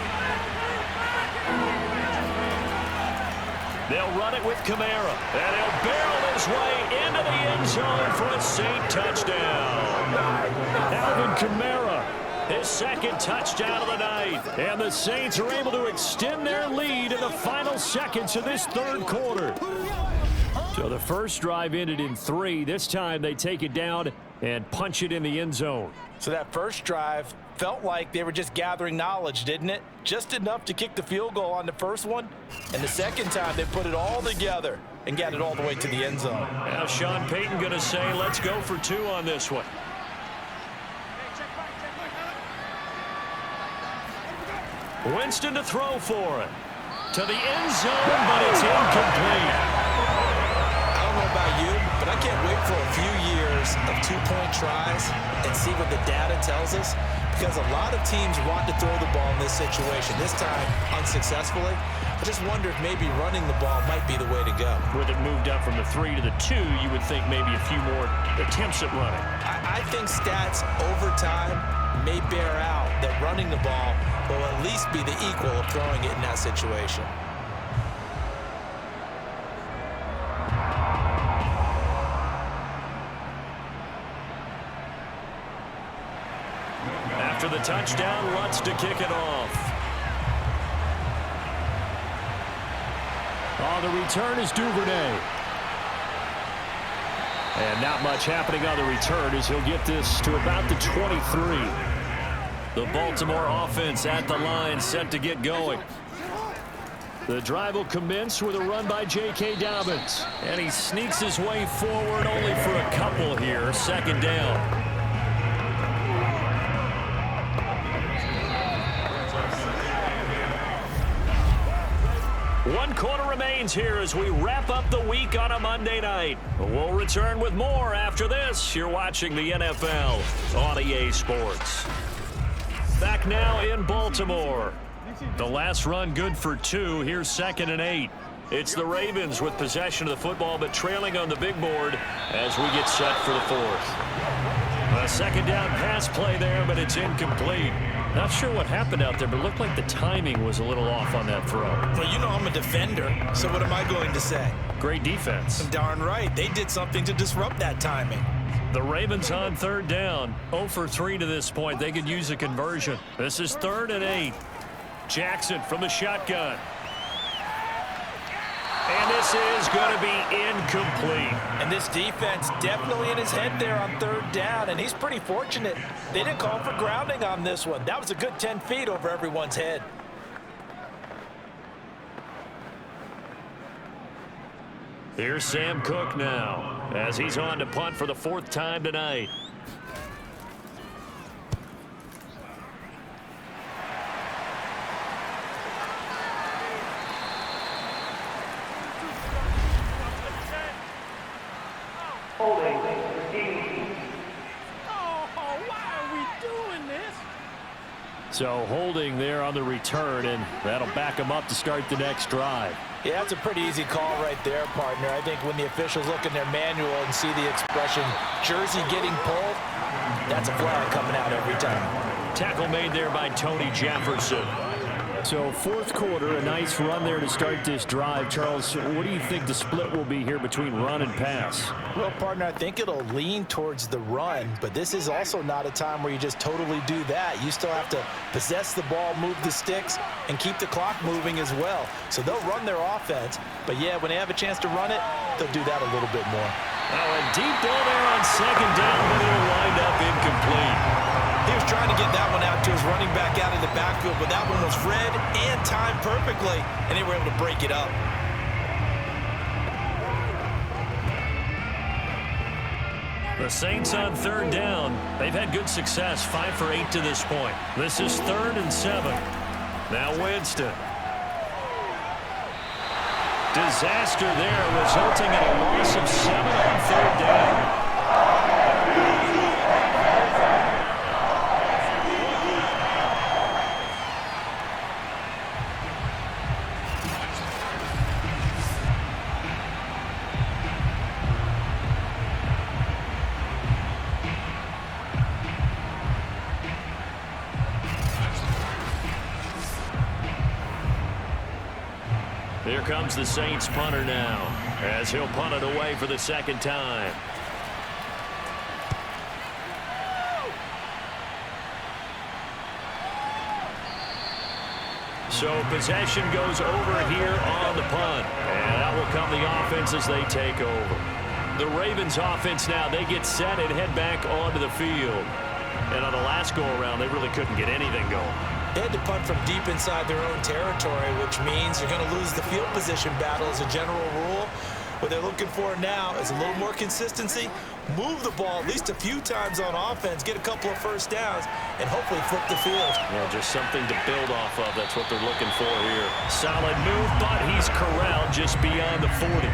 They'll run it with Kamara, and he'll barrel his way into the end zone for a Saint touchdown. Alvin Kamara, his 2nd touchdown of the night. And the Saints are able to extend their lead in the final seconds of this 3rd quarter. So the first drive ended in 3. This time they take it down and punch it in the end zone. So that first drive felt like they were just gathering knowledge, didn't it? Just enough to kick the field goal on the first one. And the second time they put it all together and got it all the way to the end zone. Now Sean Payton going to say, let's go for 2 on this one. Winston to throw for it. To the end zone, but it's incomplete. I don't know about you, but I can't wait for a few years of 2-point tries and see what the data tells us, because a lot of teams want to throw the ball in this situation. This time, unsuccessfully. I just wonder if maybe running the ball might be the way to go. With it moved up from the 3 to the 2, you would think maybe a few more attempts at running. I think stats over time may bear out that running the ball will at least be the equal of throwing it in that situation. After the touchdown, Lutz to kick it off. On the return is Duvernay. And not much happening on the return as he'll get this to about the 23. The Baltimore offense at the line, set to get going. The drive will commence with a run by J.K. Dobbins. And he sneaks his way forward only for a couple here. Second down. One quarter remains here as we wrap up the week on a Monday night. We'll return with more after this. You're watching the NFL on EA Sports. Back now in Baltimore. The last run good for 2. Here's 2nd and 8. It's the Ravens with possession of the football, but trailing on the big board as we get set for the 4th. A second down pass play there, but it's incomplete. Not sure what happened out there, but it looked like the timing was a little off on that throw. Well, you know I'm a defender, so what am I going to say? Great defense. Darn right. They did something to disrupt that timing. The Ravens on 3rd down. 0 for 3 to this point. They could use a conversion. This is 3rd and 8. Jackson from the shotgun. And this is going to be incomplete. And this defense definitely in his head there on 3rd down, and he's pretty fortunate. They didn't call for grounding on this one. That was a good 10 feet over everyone's head. Here's Sam Cook now as he's on to punt for the 4th time tonight. So holding there on the return, and that'll back him up to start the next drive. Yeah, that's a pretty easy call right there, partner. I think when the officials look in their manual and see the expression jersey getting pulled, that's a flag coming out every time. Tackle made there by Tony Jefferson. So 4th quarter, a nice run there to start this drive. Charles, what do you think the split will be here between run and pass? Well, partner, I think it'll lean towards the run, but this is also not a time where you just totally do that. You still have to possess the ball, move the sticks, and keep the clock moving as well. So they'll run their offense, but yeah, when they have a chance to run it, they'll do that a little bit more. Oh, a deep ball there on 2nd down, but it'll wind up incomplete. He was trying to get that one out to his running back out of the backfield, but that one was read and timed perfectly, and they were able to break it up. The Saints on 3rd down. They've had good success, 5 for 8 to this point. This is 3rd and 7. Now Winston. Disaster there, resulting in a loss of 7 on 3rd down. Here comes the Saints punter now, as he'll punt it away for the 2nd time. So possession goes over here on the punt. And out will come the offense as they take over. The Ravens offense now, they get set and head back onto the field. And on the last go-around, they really couldn't get anything going. They had to punt from deep inside their own territory, which means you're going to lose the field position battle as a general rule. What they're looking for now is a little more consistency, move the ball at least a few times on offense, get a couple of first downs, and hopefully flip the field. Yeah, just something to build off of. That's what they're looking for here. Solid move, but he's corralled just beyond the 40.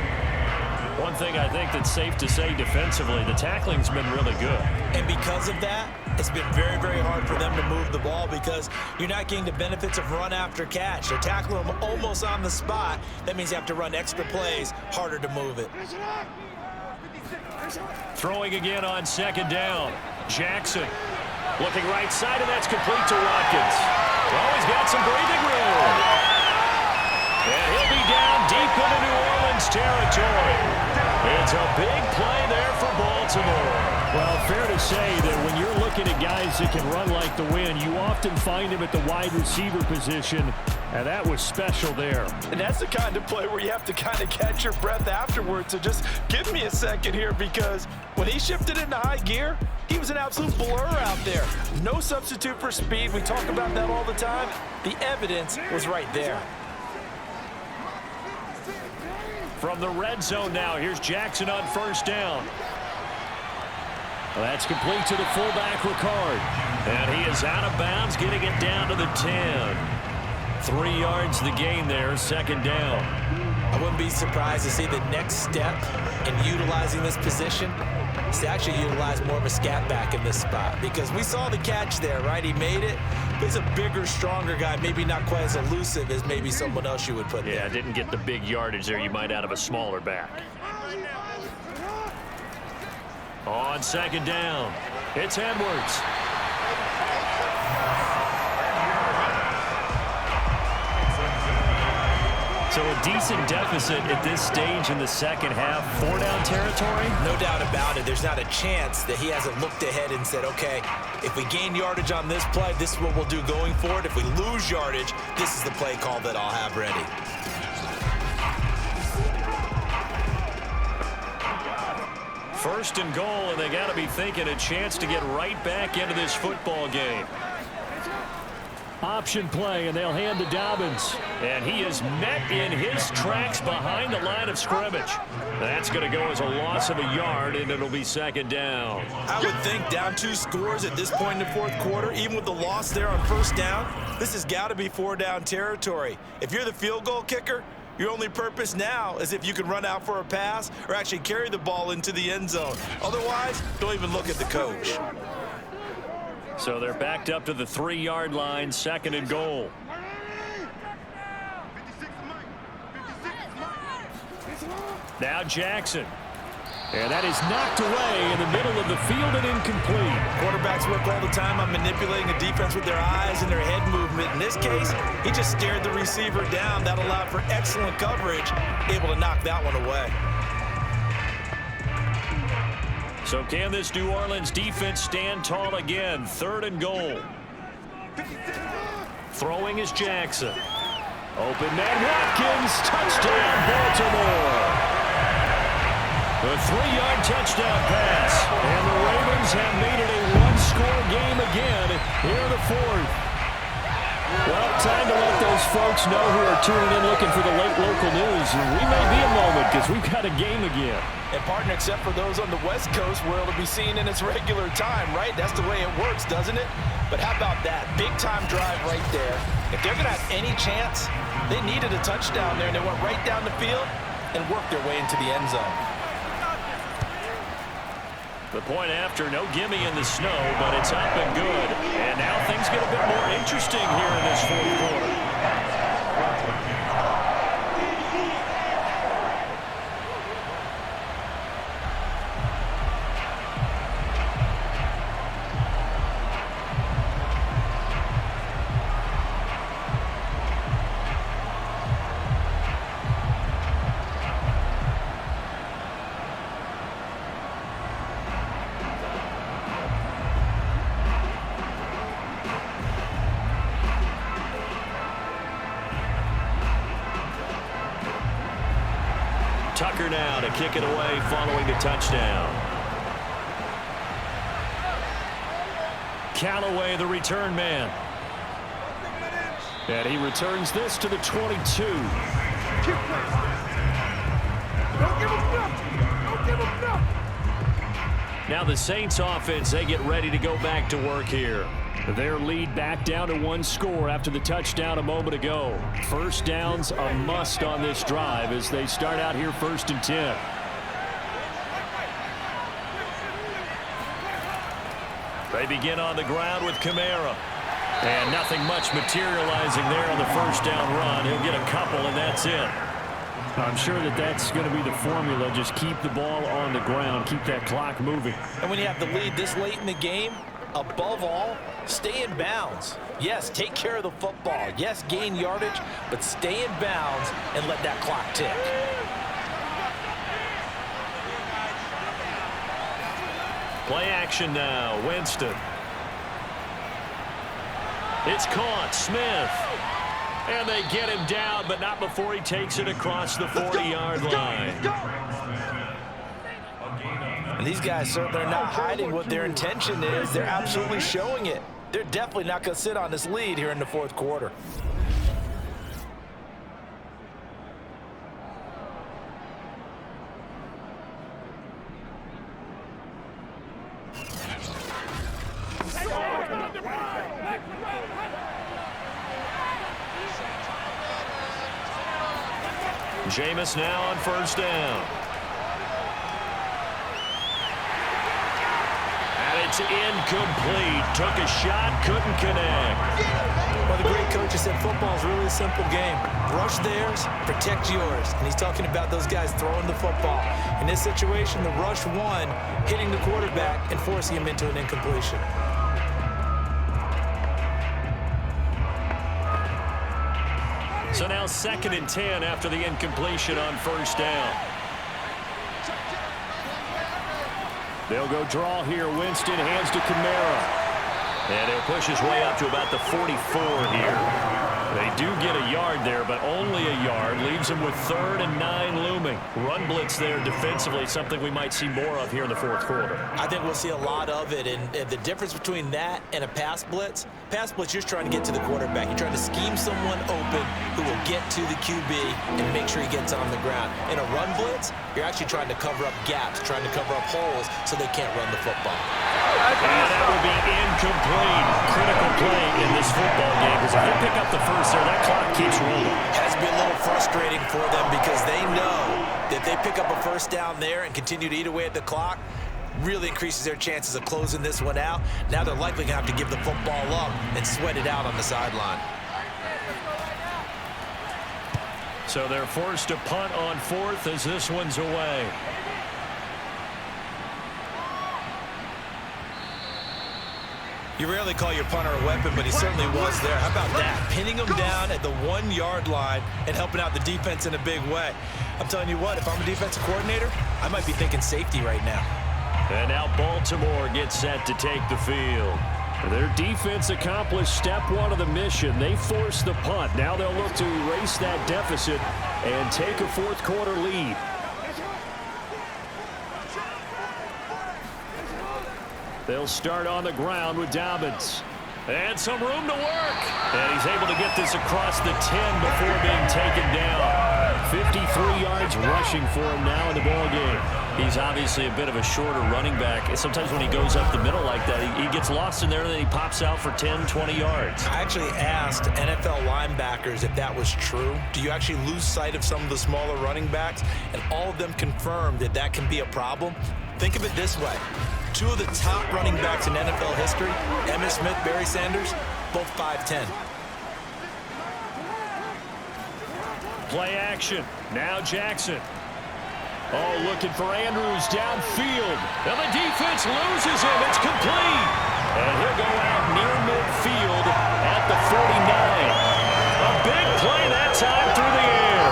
One thing I think that's safe to say defensively, the tackling's been really good. And because of that, it's been very, very hard for them to move the ball because you're not getting the benefits of run after catch. They're tackling them almost on the spot. That means you have to run extra plays, harder to move it. Throwing again on second down. Jackson looking right side, and that's complete to Watkins. Well, he's got some breathing room. And he'll be down deep into New Orleans territory. It's a big play there for Baltimore. Well, fair to say that when you're looking at guys that can run like the wind, you often find them at the wide receiver position, and that was special there. And that's the kind of play where you have to kind of catch your breath afterwards. So just give me a second here, because when he shifted into high gear, he was an absolute blur out there. No substitute for speed. We talk about that all the time. The evidence was right there. From the red zone now, here's Jackson on first down. Well, that's complete to the fullback, Ricard. And he is out of bounds, getting it down to the 10. 3 yards the gain there, second down. I wouldn't be surprised to see the next step in utilizing this position is to actually utilize more of a scat back in this spot, because we saw the catch there, right? He made it. He's a bigger, stronger guy, maybe not quite as elusive as maybe someone else you would put there. Yeah, didn't get the big yardage there you might out of a smaller back. On second down, it's Edwards. So a decent deficit at this stage in the second half. 4-down territory? No doubt about it. There's not a chance that he hasn't looked ahead and said, okay, if we gain yardage on this play, this is what we'll do going forward. If we lose yardage, this is the play call that I'll have ready. First and goal, and they got to be thinking a chance to get right back into this football game. Option play, and they'll hand to Dobbins. And he is met in his tracks behind the line of scrimmage. That's going to go as a loss of a yard, and it'll be second down. I would think down 2 scores at this point in the fourth quarter, even with the loss there on first down, this has got to be 4-down territory. If you're the field goal kicker, your only purpose now is if you can run out for a pass or actually carry the ball into the end zone. Otherwise, don't even look at the coach. So they're backed up to the 3-yard line, second and goal. Now Jackson. And that is knocked away in the middle of the field and incomplete. Quarterbacks work all the time on manipulating a defense with their eyes and their head movement. In this case, he just stared the receiver down. That allowed for excellent coverage, able to knock that one away. So can this New Orleans defense stand tall again? Third and goal. Throwing is Jackson. Open man Watkins. Touchdown, Baltimore. A 3-yard touchdown pass. And the Ravens have made it a 1-score game again here in the fourth. Well, time to let those folks know who are tuning in looking for the late local news. And we may be a moment because we've got a game again. And partner, except for those on the West Coast where it'll be seen in its regular time, right? That's the way it works, doesn't it? But how about that? Big-time drive right there. If they're going to have any chance, they needed a touchdown there, and they went right down the field and worked their way into the end zone. The point after, no gimme in the snow, but it's up and good. And now things get a bit more interesting here in this fourth quarter. Tucker now to kick it away following the touchdown. Callaway, the return man. And he returns this to the 22. Don't give him nothing. Don't give him nothing. Now the Saints offense, they get ready to go back to work here. Their lead back down to 1 score after the touchdown a moment ago. First downs a must on this drive as they start out here 1st and 10. They begin on the ground with Kamara. And nothing much materializing there on the first down run. He'll get a couple, and that's it. I'm sure that's going to be the formula. Just keep the ball on the ground. Keep that clock moving. And when you have the lead this late in the game, above all, stay in bounds. Yes, take care of the football. Yes, gain yardage, but stay in bounds and let that clock tick. Play action now. Winston. It's caught. Smith. And they get him down, but not before he takes it across the 40-yard line. And these guys certainly are not hiding what their intention is. They're absolutely showing it. They're definitely not going to sit on this lead here in the 4th quarter. Jameis now on first down. And it's incomplete. Took a shot, couldn't connect. Well, the great coach said football is really a simple game. Rush theirs, protect yours. And he's talking about those guys throwing the football. In this situation, the rush won, hitting the quarterback and forcing him into an incompletion. So now 2nd and 10 after the incompletion on first down. They'll go draw here. Winston hands to Kamara. And he'll push his way up to about the 44 here. They do get a yard there, but only a yard. Leaves them with 3rd and 9 looming. Run blitz there defensively, something we might see more of here in the 4th quarter. I think we'll see a lot of it, and the difference between that and a pass blitz, you're trying to get to the quarterback. You're trying to scheme someone open who will get to the QB and make sure he gets on the ground. In a run blitz, you're actually trying to cover up gaps, trying to cover up holes so they can't run the football. And that will be incomplete. Critical play in this football game because if they pick up the first there, that clock keeps rolling. Has to be a little frustrating for them because they know that they pick up a first down there and continue to eat away at the clock, really increases their chances of closing this one out. Now they're likely going to have to give the football up and sweat it out on the sideline. So they're forced to punt on 4th as this one's away. You rarely call your punter a weapon, but he certainly was there. How about that? Pinning him down at the 1-yard line and helping out the defense in a big way. I'm telling you what, if I'm a defensive coordinator, I might be thinking safety right now. And now Baltimore gets set to take the field. Their defense accomplished step 1 of the mission. They forced the punt. Now they'll look to erase that deficit and take a 4th quarter lead. They'll start on the ground with Dobbins. And some room to work. And he's able to get this across the 10 before being taken down. 53 yards rushing for him now in the ballgame. He's obviously a bit of a shorter running back. Sometimes when he goes up the middle like that, he gets lost in there and then he pops out for 10, 20 yards. I actually asked NFL linebackers if that was true. Do you actually lose sight of some of the smaller running backs? And all of them confirmed that that can be a problem. Think of it this way. 2 of the top running backs in NFL history, Emmitt Smith, Barry Sanders, both 5'10". Play action. Now Jackson. Oh, looking for Andrews downfield. And the defense loses him. It's complete. And he'll go out near midfield at the 49. A big play that time through the air.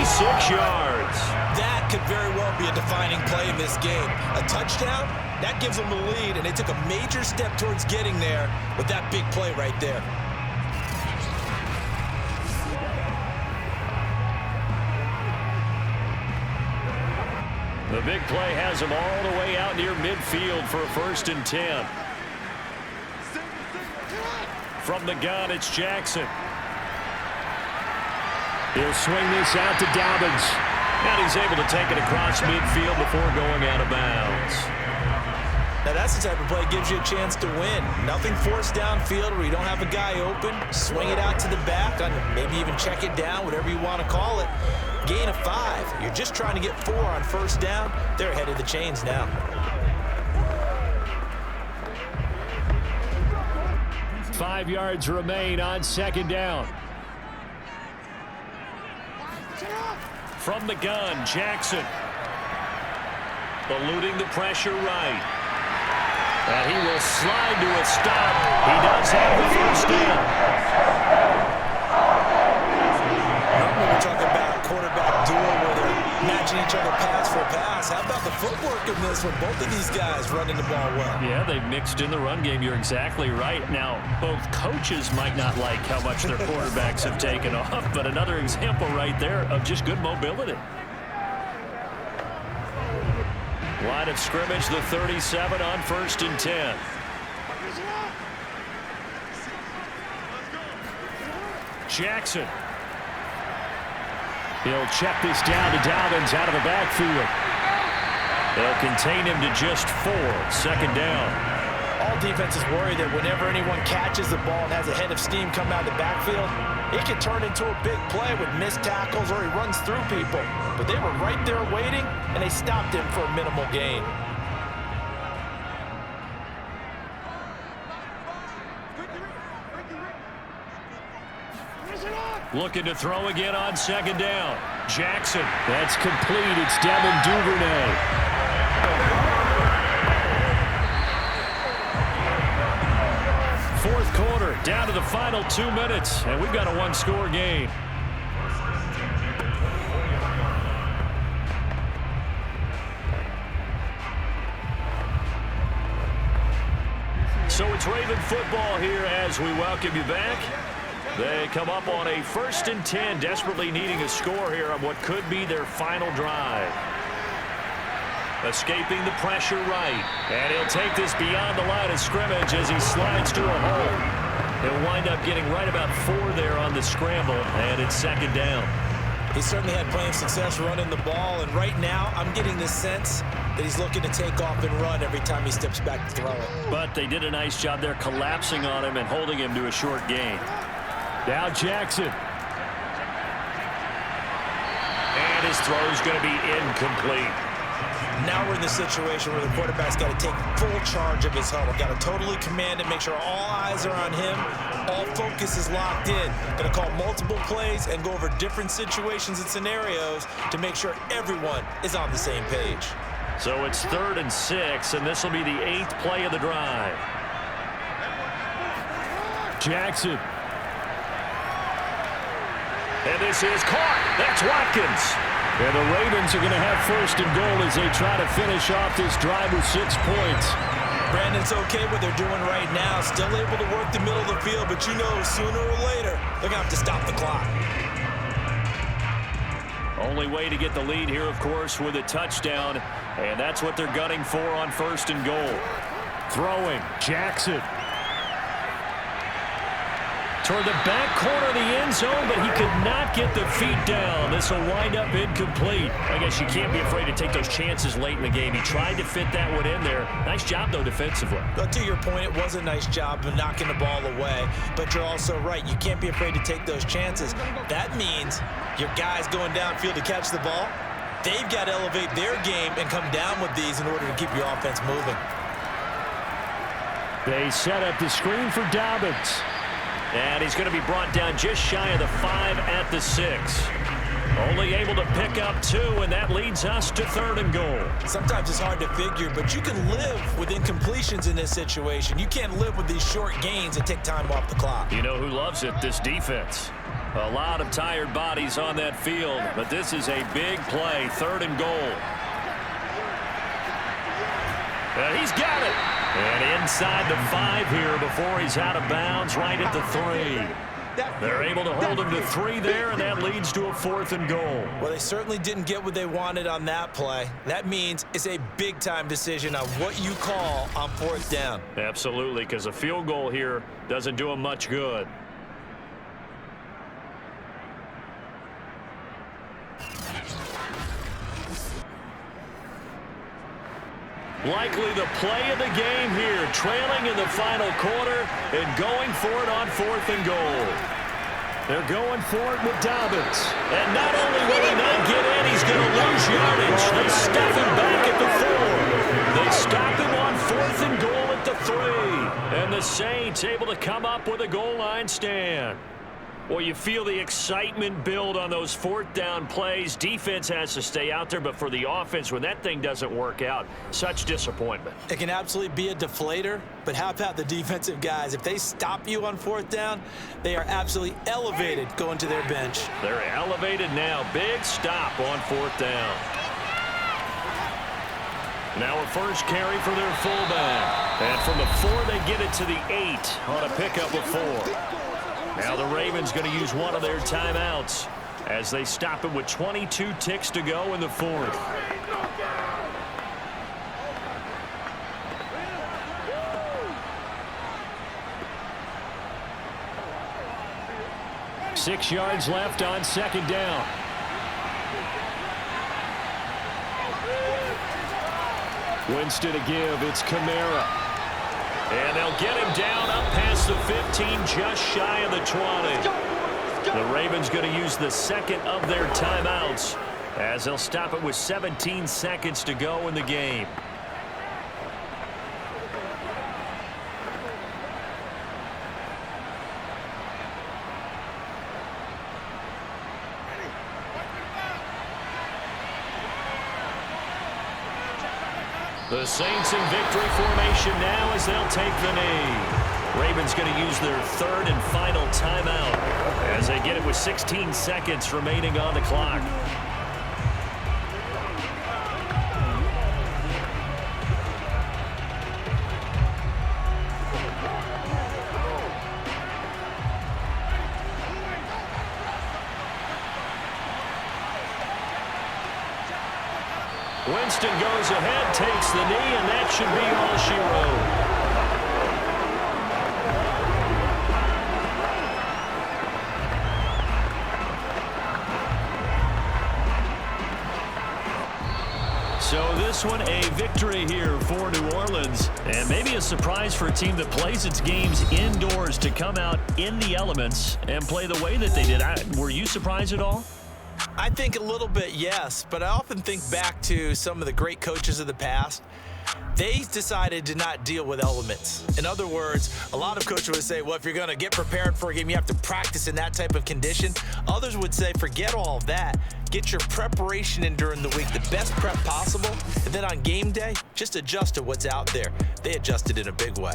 36 yards. That could very well be a defining play in this game. A touchdown, that gives them the lead, and they took a major step towards getting there with that big play right there. The big play has him all the way out near midfield for a 1st and 10. From the gun, it's Jackson. He'll swing this out to Dobbins. And he's able to take it across midfield before going out of bounds. Now that's the type of play that gives you a chance to win. Nothing forced downfield where you don't have a guy open. Swing it out to the back, maybe even check it down, whatever you want to call it. Gain of 5. You're just trying to get 4 on 1st down. They're ahead of the chains now. Five yards remain on 2nd down. From the gun, Jackson. Eluding the pressure right. And he will slide to a stop. He does have the 1st down. Normally we're talking about a quarterback duel where they're matching each other pass for pass. How about the footwork in this when both of these guys running the ball well? Yeah, they've mixed in the run game. You're exactly right. Now, both coaches might not like how much their quarterbacks have taken off, but another example right there of just good mobility. Line of scrimmage, the 37 on 1st and 10. Jackson. He'll check this down to Dobbins out of the backfield. They'll contain him to just 4. 2nd down. All defenses worry that whenever anyone catches the ball and has a head of steam come out of the backfield, it can turn into a big play with missed tackles or he runs through people. But they were right there waiting, and they stopped him for a minimal gain. Looking to throw again on 2nd down. Jackson. That's complete. It's Devin Duvernay. 4th quarter, down to the final 2 minutes, and we've got a 1-score game. So it's Raven football here as we welcome you back. They come up on a 1st and 10, desperately needing a score here on what could be their final drive. Escaping the pressure right. And he'll take this beyond the line of scrimmage as he slides to a hole. He'll wind up getting right about 4 there on the scramble, and it's 2nd down. He certainly had plenty of success running the ball, and right now I'm getting the sense that he's looking to take off and run every time he steps back to throw it. But they did a nice job there collapsing on him and holding him to a short gain. Now Jackson. And his throw is going to be incomplete. Now we're in the situation where the quarterback's got to take full charge of his huddle. Got to totally command it, make sure all eyes are on him. All focus is locked in. Going to call multiple plays and go over different situations and scenarios to make sure everyone is on the same page. So it's 3rd and 6, and this will be the 8th play of the drive. Jackson. And this is caught. That's Watkins. And the Ravens are going to have 1st and goal as they try to finish off this drive with 6 points. Brandon's okay what they're doing right now. Still able to work the middle of the field, but you know sooner or later they're going to have to stop the clock. Only way to get the lead here, of course, with a touchdown. And that's what they're gunning for on 1st and goal. Throwing. Jackson. Toward the back corner of the end zone, but he could not get the feet down. This will wind up incomplete. I guess you can't be afraid to take those chances late in the game. He tried to fit that one in there. Nice job, though, defensively. But to your point, it was a nice job of knocking the ball away. But you're also right. You can't be afraid to take those chances. That means your guys going downfield to catch the ball, they've got to elevate their game and come down with these in order to keep your offense moving. They set up the screen for Dobbins. And he's going to be brought down just shy of the 5 at the 6. Only able to pick up 2, and that leads us to 3rd and goal. Sometimes it's hard to figure, but you can live with incompletions in this situation. You can't live with these short gains that take time off the clock. You know who loves it? This defense. A lot of tired bodies on that field, but this is a big play. 3rd and goal. And he's got it. And inside the 5 here before he's out of bounds right at the 3. They're able to hold him to 3 there, and that leads to a 4th and goal. Well, they certainly didn't get what they wanted on that play. That means it's a big-time decision on what you call on 4th down. Absolutely, because a field goal here doesn't do him much good. Likely the play of the game here, trailing in the final quarter and going for it on 4th and goal. They're going for it with Dobbins. And not only will he not get in, he's going to lose yardage. They stuff him back at the 4. They stop him on 4th and goal at the 3. And the Saints able to come up with a goal line stand. Well, you feel the excitement build on those 4th down plays. Defense has to stay out there, but for the offense, when that thing doesn't work out, such disappointment. It can absolutely be a deflator, but how about the defensive guys? If they stop you on 4th down, they are absolutely elevated going to their bench. They're elevated now. Big stop on 4th down. Now a first carry for their fullback. And from the 4, they get it to the 8 on a pickup of 4. Now the Ravens going to use one of their timeouts as they stop it with 22 ticks to go in the 4th. Six yards left on 2nd down. Winston to give. It's Kamara. And they'll get him down up past the 15, just shy of the 20. The Ravens going to use the 2nd of their timeouts as they'll stop it with 17 seconds to go in the game. The Saints in victory formation now as they'll take the knee. Ravens going to use their 3rd and final timeout as they get it with 16 seconds remaining on the clock. Winston goes ahead, takes the knee, and that should be all she wrote. So this one a victory here for New Orleans, and maybe a surprise for a team that plays its games indoors to come out in the elements and play the way that they did. Were you surprised at all? I think a little bit, yes, but I often think back to some of the great coaches of the past. They decided to not deal with elements. In other words, a lot of coaches would say, well, if you're going to get prepared for a game, you have to practice in that type of condition. Others would say, forget all of that. Get your preparation in during the week, the best prep possible, and then on game day, just adjust to what's out there. They adjusted in a big way.